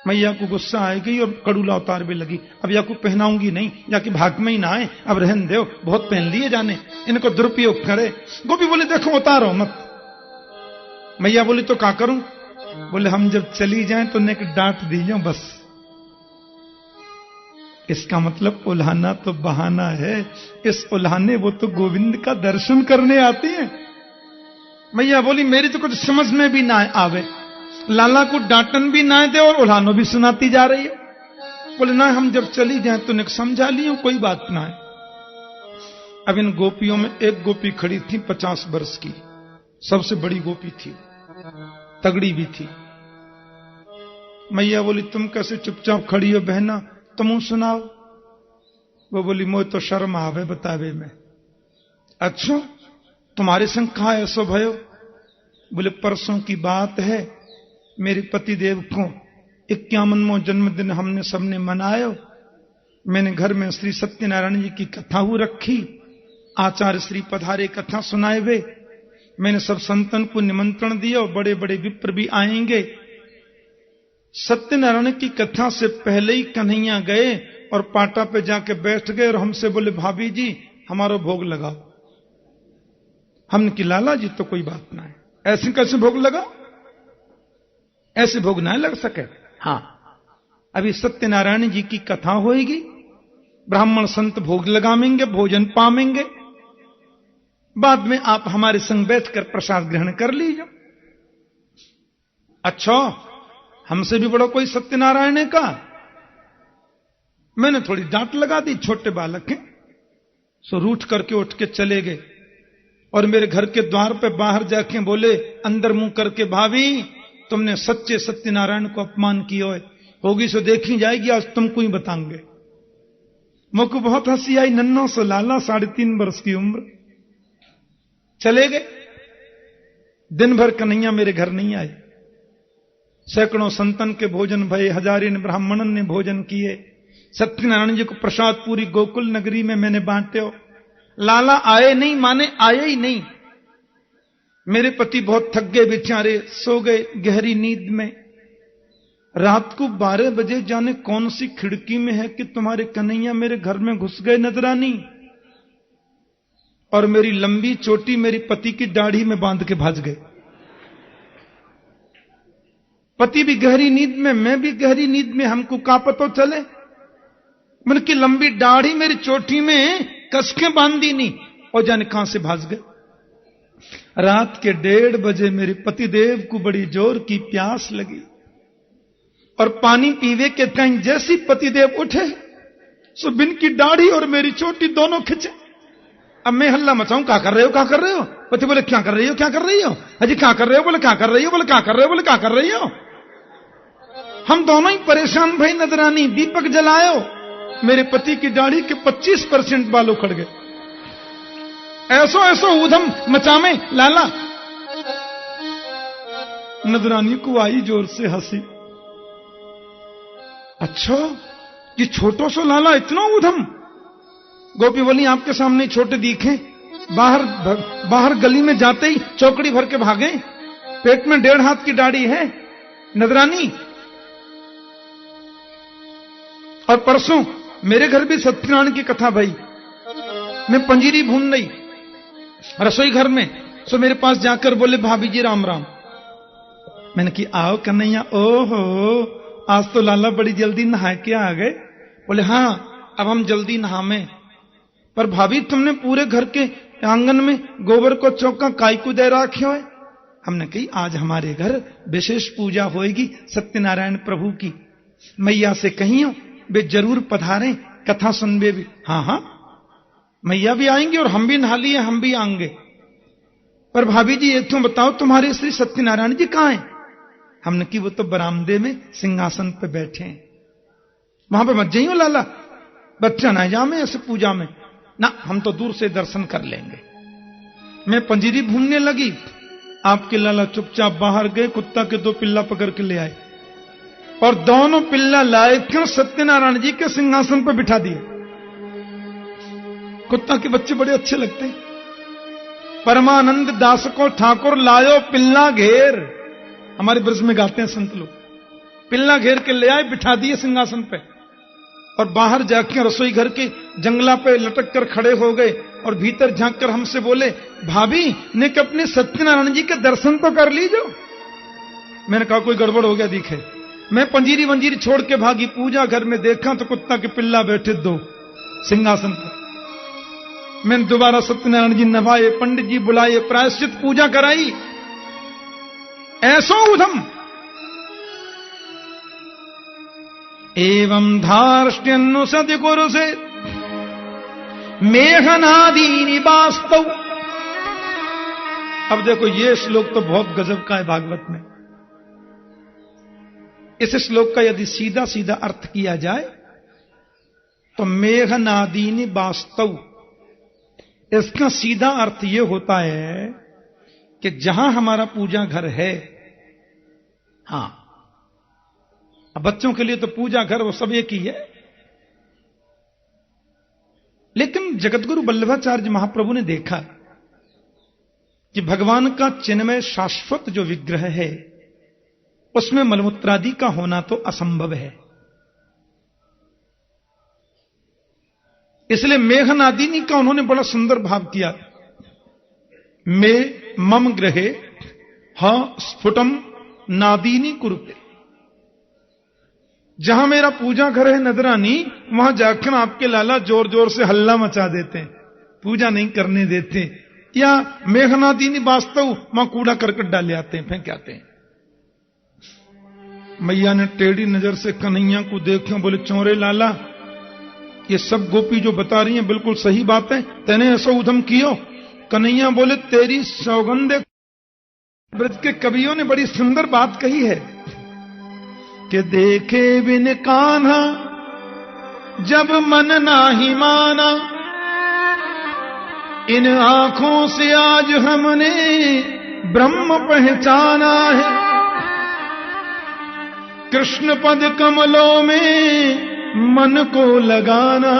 मैया को गुस्सा आएगी और कड़ूला उतार भी लगी, अब या को पहनाऊंगी नहीं, या कि भाग में ही ना आए, अब रहन दो, बहुत पहन लिए जाने, इनको दुरुपयोग करे। गोपी बोले देखो उतारो मत। मैया बोली तो क्या करूं? बोले हम जब चली जाएं तो नेक डांट दीजिए बस। इसका मतलब उल्हाना तो बहाना है, इस उल्हाने वो तो गोविंद का दर्शन करने आती है। मैया बोली मेरी तो कुछ समझ में भी ना आवे, लाला को डांटन भी ना दे और उल्हानो भी सुनाती जा रही है। बोले ना हम जब चली जाए तो समझा लियो, कोई बात ना है। अब इन गोपियों में एक गोपी खड़ी थी 50 वर्ष की, सबसे बड़ी गोपी थी, तगड़ी भी थी। मैया बोली तुम कैसे चुपचाप खड़ी हो बहना, तुम सुनाओ। वो बोली मोह तो शर्म आवे बतावे में। अच्छा तुम्हारे संग कहा ऐसो भयो? बोले परसों की बात है, मेरे पतिदेव को 51वां जन्मदिन हमने सबने मनायो। मैंने घर में श्री सत्यनारायण जी की कथा हो रखी, आचार्य श्री पधारे कथा सुनाए वे। मैंने सब संतन को निमंत्रण दिया, बड़े बड़े विप्र भी आएंगे। सत्यनारायण की कथा से पहले ही कन्हैया गए और पाटा पे जाके बैठ गए और हमसे बोले भाभी जी हमारा भोग लगाओ। हमने कि लाला जी तो कोई बात ना है, ऐसे कैसे भोग लगा, ऐसे भोग ना लग सके। हाँ अभी सत्यनारायण जी की कथा होएगी, ब्राह्मण संत भोग लगावेंगे, भोजन पावेंगे, बाद में आप हमारे संग बैठकर प्रसाद ग्रहण कर लीजिए। अच्छा हमसे भी बड़ा कोई सत्यनारायण का? मैंने थोड़ी डांट लगा दी, छोटे बालक हैं। सो रूठ करके उठ के चले गए और मेरे घर के द्वार पे बाहर जाके बोले अंदर मुंह करके, भाभी तुमने सच्चे सत्यनारायण को अपमान किया होगी सो देखी जाएगी, आज तुमको ही बताएंगे। मुझको बहुत हंसी आई, नन्ना सो लाला 3.5 वर्ष की उम्र। चले गए। दिन भर कन्हैया मेरे घर नहीं आए। सैकड़ों संतन के भोजन भये, हजारिन ब्राह्मणन ने भोजन किए। सत्यनारायण जी को प्रसाद पूरी गोकुल नगरी में मैंने बांटे हो। लाला आए नहीं, माने आए ही नहीं। मेरे पति बहुत थक गए बेचारे, सो गए गहरी नींद में। रात को 12 बजे जाने कौन सी खिड़की में है कि तुम्हारे कन्हैया मेरे घर में घुस गए नजरानी, और मेरी लंबी चोटी मेरी पति की दाढ़ी में बांध के भाज गए। पति भी गहरी नींद में, मैं भी गहरी नींद में, हमको का पता चले। मन की लंबी दाढ़ी मेरी चोटी में कस के बांधी नहीं, और जाने कहां से भाज गए। रात के 1:30 बजे मेरे पतिदेव को बड़ी जोर की प्यास लगी और पानी पीवे के टाइम जैसी पतिदेव उठे सो बिन की दाढ़ी और मेरी चोटी दोनों खिंचे। अब मैं हल्ला मचाऊं, क्या कर रहे हो, क्या कर रहे हो? पति बोले क्या कर रही हो, क्या कर रही हो? अजी क्या कर रहे हो? बोले क्या कर रही हो? बोले क्या कर रहे हो? बोले क्या कर रही हो? हम दोनों ही परेशान भाई। नजरानी दीपक जलायो, मेरे पति की दाढ़ी के 25% बाल उखड़ गए। ऐसो ऐसो ऊधम मचावे लाला। नजरानी को आई जोर से हंसी। अच्छा ये छोटो सो लाला इतना ऊधम? गोपी बोली आपके सामने छोटे दिखे, बाहर गली में जाते ही चौकड़ी भर के भागे, पेट में 1.5 हाथ की दाढ़ी है नजरानी। और परसों मेरे घर भी सत्यनारायण की कथा भाई, मैं पंजीरी भून रही रसोई घर में, सो मेरे पास जाकर बोले भाभी जी राम राम। मैंने कि आओ कन्हैया। ओहो आज तो लाला बड़ी जल्दी नहा के आ गए। बोले हाँ अब हम जल्दी नहावे। पर भाभी तुमने पूरे घर के आंगन में गोबर को चौका काय को दे रखे हो? हमने कही आज हमारे घर विशेष पूजा होएगी सत्यनारायण प्रभु की। मैया से कहियो वे जरूर पधारें, कथा सुनबे भी। हाँ हाँ मैया भी आएंगे और हम भी नहा लिए, हम भी आएंगे। पर भाभी जी ये तुम बताओ तुम्हारे श्री सत्यनारायण जी कहां हैं? हमने कि वो तो बरामदे में सिंहासन पे बैठे हैं। वहां पे मत जाइयो लाला, बच्चा ना जामे ऐसे पूजा में ना, हम तो दूर से दर्शन कर लेंगे। मैं पंजीरी भूनने लगी, आपके लाला चुपचाप बाहर गए, कुत्ता के 2 पिल्ला पकड़ के ले आए और दोनों पिल्ला लाए क्यों सत्यनारायण जी के सिंहासन पर बिठा दिए। कुत्ता के बच्चे बड़े अच्छे लगते हैं। परमानंद दास को ठाकुर लायो पिल्ला घेर, हमारे ब्रज में गाते हैं संत लोग। पिल्ला घेर के ले आए, बिठा दिए सिंहासन पे, और बाहर जाके रसोई घर के जंगला पे लटक कर खड़े हो गए और भीतर झांक कर हमसे बोले भाभी ने अपने सत्यनारायण जी के दर्शन तो कर लीजो। मैंने कहा कोई गड़बड़ हो गया दिखे। मैं पंजीरी वंजीरी छोड़ के भागी, पूजा घर में देखा तो कुत्ता के पिल्ला बैठे 2 सिंहासन पर। मैंने दोबारा सत्यनारायण जी नवाए, पंडित जी बुलाए, प्रायश्चित पूजा कराई। ऐसो उधम एवं धार्ष्ट्यन्नु सति गुरु से मेघनादीनि वास्तव। अब देखो ये श्लोक तो बहुत गजब का है भागवत में। इस श्लोक का यदि सीधा सीधा अर्थ किया जाए तो मेघनादीनि वास्तव, इसका सीधा अर्थ यह होता है कि जहां हमारा पूजा घर है, हां, अब बच्चों के लिए तो पूजा घर वो सब एक ही है, लेकिन जगतगुरु वल्लभाचार्य महाप्रभु ने देखा कि भगवान का चिन्मय शाश्वत जो विग्रह है उसमें मलमूत्रादि का होना तो असंभव है। इसलिए मेघनादिनी का उन्होंने बड़ा सुंदर भाव किया। मे मम ग्रहे ह स्फुटम नादीनी कुरुते। जहां मेरा पूजा घर है नजरानी, वहां जाकर आपके लाला जोर जोर से हल्ला मचा देते हैं, पूजा नहीं करने देते। या मेघनादीनी वास्तव, वहां कूड़ा करकट डाले आते हैं, फेंक आते हैं। मैया ने टेढ़ी नजर से कन्हैया को देखा, बोले चौरे लाला, ये सब गोपी जो बता रही हैं बिल्कुल सही बात है, तेने ऐसा उधम कियो? कन्हैया बोले तेरी सौगंधे। ब्रज के कवियों ने बड़ी सुंदर बात कही है कि देखे बिन कान्हा जब मन नाही माना, इन आंखों से आज हमने ब्रह्म पहचाना है। कृष्ण पद कमलों में मन को लगाना,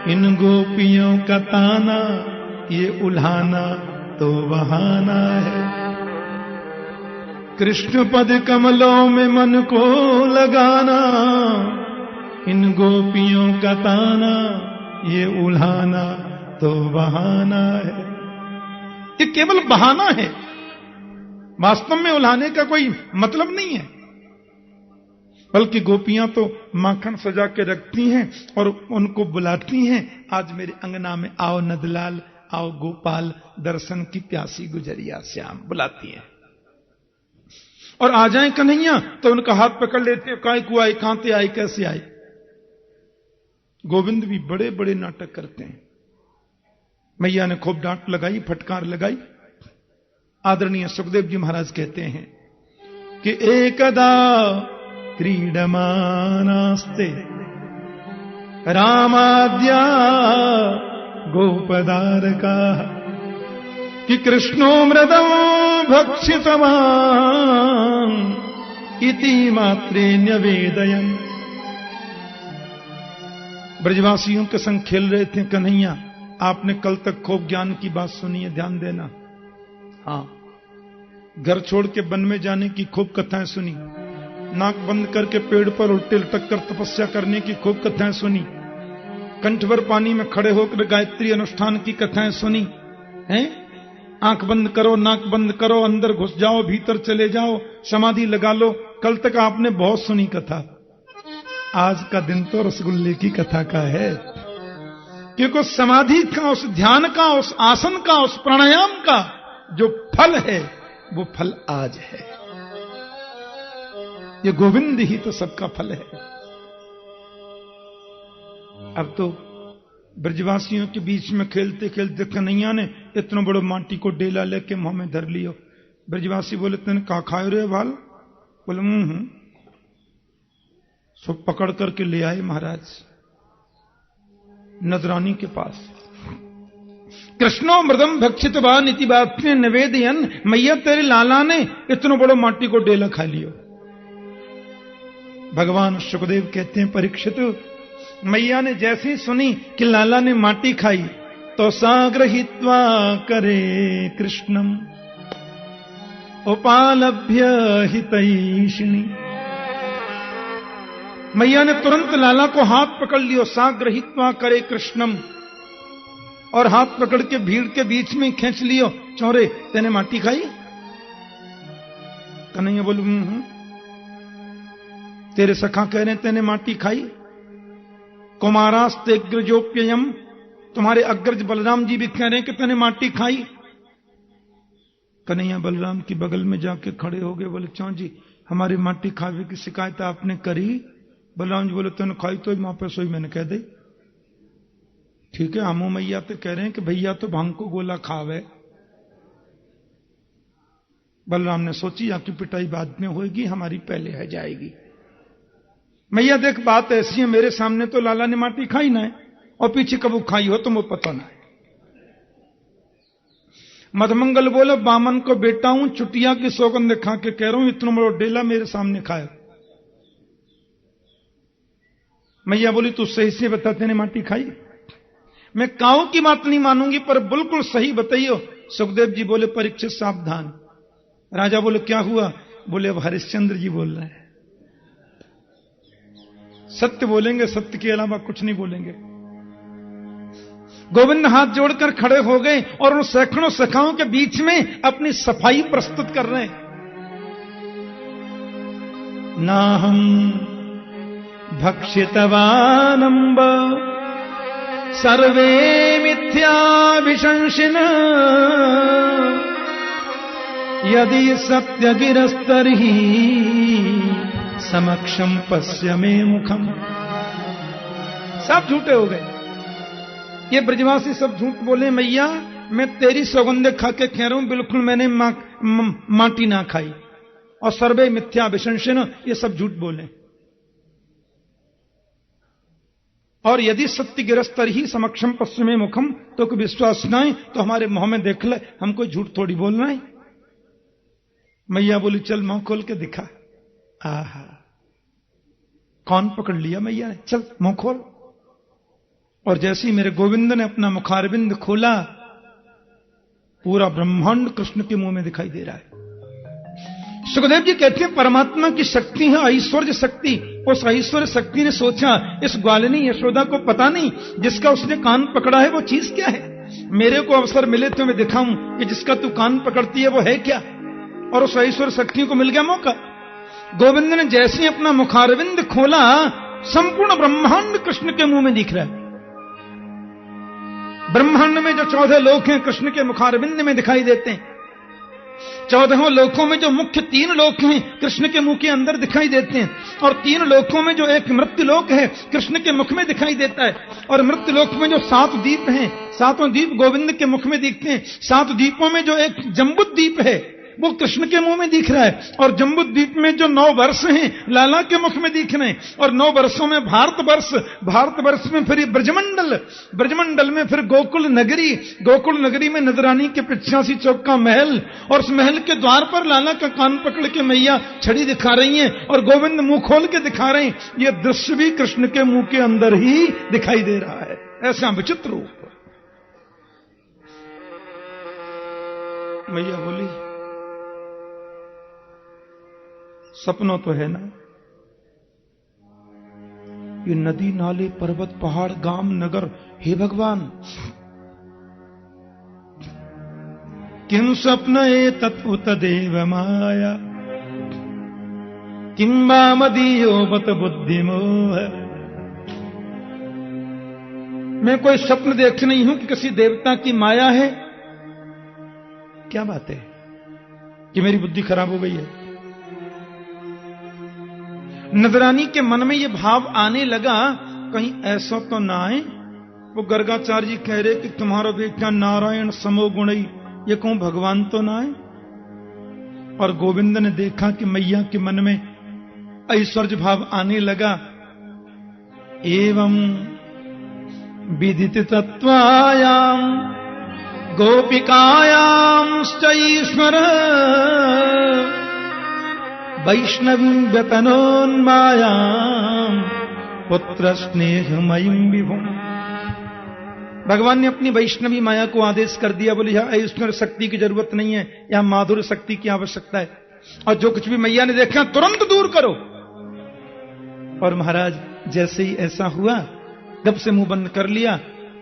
इन गोपियों का ताना ये उल्हाना तो बहाना है। कृष्ण पद कमलों में मन को लगाना, इन गोपियों का ताना ये उल्हाना तो बहाना है। ये केवल बहाना है, वास्तव में उल्हाने का कोई मतलब नहीं है। बल्कि गोपियां तो माखन सजा के रखती हैं और उनको बुलाती हैं, आज मेरे अंगना में आओ नदलाल, आओ गोपाल, दर्शन की प्यासी गुजरिया श्याम, बुलाती हैं। और आ जाए कन्हैया तो उनका हाथ पकड़ लेते हैं, काय को आए, कहां ते आए, कैसे आए। गोविंद भी बड़े बड़े नाटक करते हैं। मैया ने खूब डांट लगाई, फटकार लगाई। आदरणीय सुखदेव जी महाराज कहते हैं कि एकदा क्रीडमानास्ते रामाद्या गोपदारका, कि कृष्णो मृदं भक्षितवान् इति मात्रे न्यवेदयन्। ब्रजवासियों के संग खेल रहे थे कन्हैया। आपने कल तक खूब ज्ञान की बात सुनी है, ध्यान देना। हां, घर छोड़ के वन में जाने की खूब कथाएं सुनी, नाक बंद करके पेड़ पर उल्टे लटक कर तपस्या करने की खूब कथाएं सुनी, कंठभर पानी में खड़े होकर गायत्री अनुष्ठान की कथाएं सुनी हैं। आंख बंद करो, नाक बंद करो, अंदर घुस जाओ, भीतर चले जाओ, समाधि लगा लो। कल तक आपने बहुत सुनी कथा। आज का दिन तो रसगुल्ले की कथा का है, क्योंकि उस समाधि का, उस ध्यान का, उस आसन का, उस प्राणायाम का जो फल है वो फल आज है। ये गोविंद ही तो सबका फल है। अब तो ब्रजवासियों के बीच में खेलते खेलते कन्हैया ने इतना बड़ो माटी को डेला लेके मुंह में धर लियो। ब्रजवासी बोले तेने कहा खाए रे बाल? बोले सब पकड़ करके ले आए महाराज नजरानी के पास। कृष्णो मृदम भक्षितवान इति बात में निवेदयन, मैया तेरे लाला ने इतना बड़ो माटी को डेला खा लियो। भगवान सुखदेव कहते हैं परीक्षित, मैया ने जैसी सुनी कि लाला ने माटी खाई तो साग्रहित्वा करे कृष्णम उपालभ्य हितैषिणी। मैया ने तुरंत लाला को हाथ पकड़ लियो, साग्रहित्वा करे कृष्णम, और हाथ पकड़ के भीड़ के बीच में खींच लियो। चौरे तेने माटी खाई? कन्हैया बोले तेरे सखा कह रहे तेने माटी खाई। कुमारास्ते अग्रजोप्ययम, तुम्हारे अग्रज बलराम जी भी कह रहे हैं कि तूने माटी खाई। कन्हैया बलराम की बगल में जाके खड़े हो गए, बोले चौं जी हमारी माटी खावे की शिकायत आपने करी? बलराम जी बोले तूने खाई तो मां पे सोई मैंने कह दी। ठीक है, हमू मैया तो कह रहे हैं कि भैया तो भांग को गोला खावे। बलराम ने सोची आपकी पिटाई बाद में होगी, हमारी पहले है जाएगी। मैया देख बात ऐसी है, मेरे सामने तो लाला ने माटी खाई ना है, और पीछे कब खाई हो तो मुझे पता ना है। मधमंगल बोले बामन को बेटा हूं, चुटिया की सौगंध खा के कह रहा हूं, इतना बड़ा डेला मेरे सामने खाए। मैया बोली तू सही से बता तेने माटी खाई? मैं काऊ की बात नहीं मानूंगी, पर बिल्कुल सही बताइयो। सुखदेव जी बोले परीक्षित सावधान। राजा बोले क्या हुआ? बोले अब हरिश्चंद्र जी बोल रहे हैं, सत्य बोलेंगे, सत्य के अलावा कुछ नहीं बोलेंगे। गोविंद हाथ जोड़कर खड़े हो गए और उन सैकड़ों सखाओं के बीच में अपनी सफाई प्रस्तुत कर रहे हैं। ना हम भक्षितवानंब सर्वे मिथ्या विशंसिन यदि सत्य गिरस्तर्हि समक्षम पश्य मे मुखम। सब झूठे हो गए, ये ब्रजवासी सब झूठ बोले। मैया मैं तेरी सौगंधे खा के कह रहा हूं, बिल्कुल मैंने माटी ना खाई। और सर्वे मिथ्या विशंसिन, ये सब झूठ बोले। और यदि सत्य गिरस्तर ही समक्षम पश्चिमे मुखम, तो कोई विश्वास ना है तो हमारे मुंह में देख ले, हम कोई झूठ थोड़ी बोल रहे हैं। मैया बोली चल मुंह खोल के दिखा। आहा, कौन पकड़ लिया मैया ने, चल मुंह खोल। और जैसे ही मेरे गोविंद ने अपना मुखारविंद खोला, पूरा ब्रह्मांड कृष्ण के मुंह में दिखाई दे रहा है। सुखदेव जी कहते हैं परमात्मा की शक्ति है ऐश्वर्य शक्ति। उस ऐश्वर्य शक्ति ने सोचा इस ग्वालिनी यशोदा को पता नहीं जिसका उसने कान पकड़ा है वो चीज क्या है। मेरे को अवसर मिले तो मैं दिखाऊं कि जिसका तू कान पकड़ती है वो है क्या। और उस ऐश्वर्य शक्ति को मिल गया मौका। गोविंद ने जैसे ही अपना मुखारविंद खोला, संपूर्ण ब्रह्मांड कृष्ण के मुंह में दिख रहा है। ब्रह्मांड में जो 14 लोक हैं कृष्ण के मुखारविंद में दिखाई देते हैं। 14 लोकों में जो मुख्य 3 लोक हैं कृष्ण के मुंह के अंदर दिखाई देते हैं। और 3 लोकों में जो एक मृत्यु लोक है कृष्ण के मुख में दिखाई देता है। और मृत्यु लोक में जो 7 द्वीप हैं, 7 द्वीप गोविंद के मुख में दिखते हैं। 7 द्वीपों में जो एक जम्बुद्वीप है वो कृष्ण के मुंह में दिख रहा है। और जम्बुद्वीप में जो 9 वर्ष हैं लाला के मुख में दिख रहे हैं। और 9 वर्षों में भारतवर्ष में फिर ब्रजमंडल, ब्रजमंडल में फिर गोकुल नगरी, गोकुल नगरी में नजरानी के 85 चौक का महल। और उस महल के द्वार पर लाला का कान पकड़ के मैया छड़ी दिखा रही हैं और गोविंद मुंह खोल के दिखा रहे हैं। यह दृश्य भी कृष्ण के मुंह के अंदर ही दिखाई दे रहा है। ऐसा विचित्र रूप। मैया बोली सपनों तो है ना, ये नदी नाले पर्वत पहाड़ गांव नगर, हे भगवान किम स्वप्न एतत् तदेव माया किम मदीयो बत बुद्धिमोह। मैं कोई स्वप्न देख नहीं हूं कि किसी देवता की माया है। क्या बात है कि मेरी बुद्धि खराब हो गई है। नजरानी के मन में यह भाव आने लगा कहीं ऐसा तो ना आए वो गर्गाचार्य जी कह रहे कि तुम्हारा बेटा नारायण समो गुणई, ये कहूं भगवान तो ना आए। और गोविंद ने देखा कि मैया के मन में ऐश्वर्य भाव आने लगा। एवं विदित तत्वायाम गोपिकायाम ईश्वर वैष्णवी व्यतनोन्मायाम पुत्र स्नेहमयीं विभुम। भगवान ने अपनी वैष्णवी माया को आदेश कर दिया। बोले यहां ऐश्वर्य शक्ति की जरूरत नहीं है, यहां माधुर्य शक्ति की आवश्यकता है। और जो कुछ भी मैया ने देखा तुरंत दूर करो। और महाराज जैसे ही ऐसा हुआ गप से मुंह बंद कर लिया।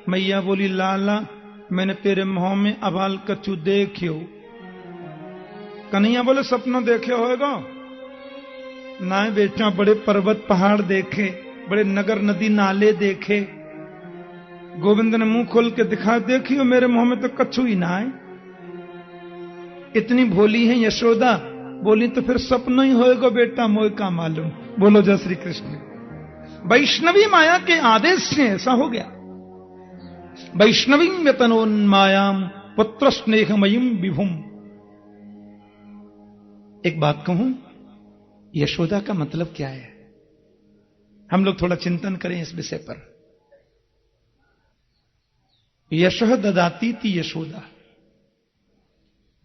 मैया बोली लाला मैंने तेरे मुंह में अबाल कचू देखियो। कन्हैया बोले सपना देखे होएगा। ना बेटा, बड़े पर्वत पहाड़ देखे, बड़े नगर नदी नाले देखे। गोविंद ने मुंह खोल के दिखा, देखियो मेरे मुंह में तो कछु ही ना है। इतनी भोली है यशोदा। बोली तो फिर सपना ही होएगा बेटा, मोह का मालूम। बोलो जय श्री कृष्ण। वैष्णवी माया के आदेश से ऐसा हो गया। वैष्णवी व्यतनोन्मायाम पुत्र स्नेहमयीम विभुम। एक बात कहूं, यशोदा का मतलब क्या है? हम लोग थोड़ा चिंतन करें इस विषय पर। यशः ददाती थी यशोदा।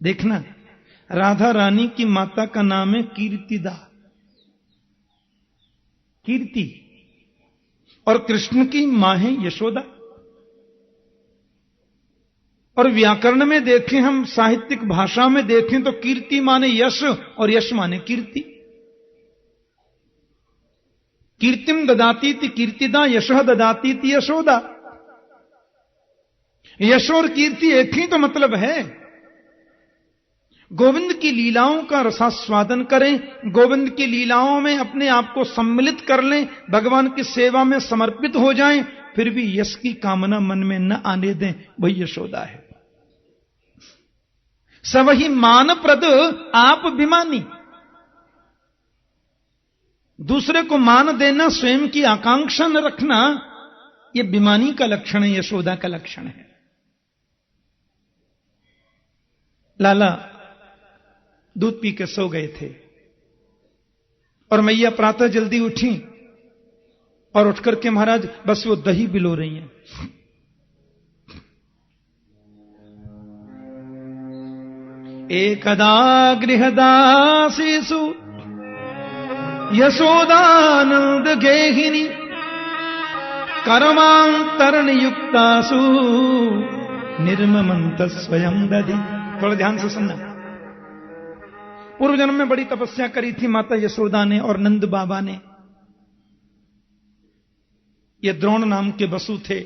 देखना, राधा रानी की माता का नाम है कीर्तिदा, कीर्ति, और कृष्ण की मां है यशोदा। और व्याकरण में देखें, हम साहित्यिक भाषा में देखें तो कीर्ति माने यश और यश माने कीर्ति। कीर्तिम ददाती थी कीर्तिदा, यशः ददाती थी यशोदा। यश और कीर्ति एक ही तो मतलब है। गोविंद की लीलाओं का रसास्वादन करें, गोविंद की लीलाओं में अपने आप को सम्मिलित कर लें, भगवान की सेवा में समर्पित हो जाएं, फिर भी यश की कामना मन में न आने दें, वही यशोदा है। सवही मान प्रद आप विमानी। दूसरे को मान देना, स्वयं की आकांक्षा न रखना, यह विमानी का लक्षण है, यशोदा का लक्षण है। लाला दूध पी के सो गए थे और मैया प्रातः जल्दी उठी और उठकर के महाराज बस वो दही बिलो रही हैं। एकदा गृहदासीसु यशोदानंद गेहिनी कर्मांतरण युक्तासु निर्ममंत स्वयं दधि। थोड़ा ध्यान से सुनना। पूर्व जन्म में बड़ी तपस्या करी थी माता यशोदा ने और नंद बाबा ने। ये द्रोण नाम के वसु थे,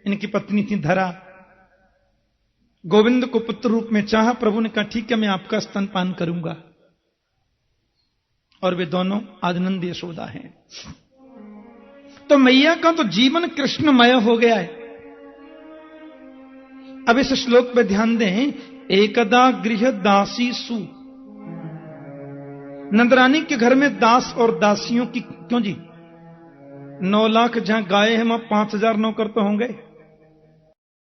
इनकी पत्नी थी धरा। गोविंद को पुत्र रूप में चाहा, प्रभु ने कहा ठीक है मैं आपका स्तनपान करूंगा। और वे दोनों आज नंद यशोदा हैं। तो मैया का तो जीवन कृष्णमय हो गया है। अब इस श्लोक पे ध्यान दें। एकदा गृह दासी सु। नंदरानी के घर में दास और दासियों की क्यों जी? 9 लाख जहां गाय हैं वहां 5,000 नौकर तो होंगे।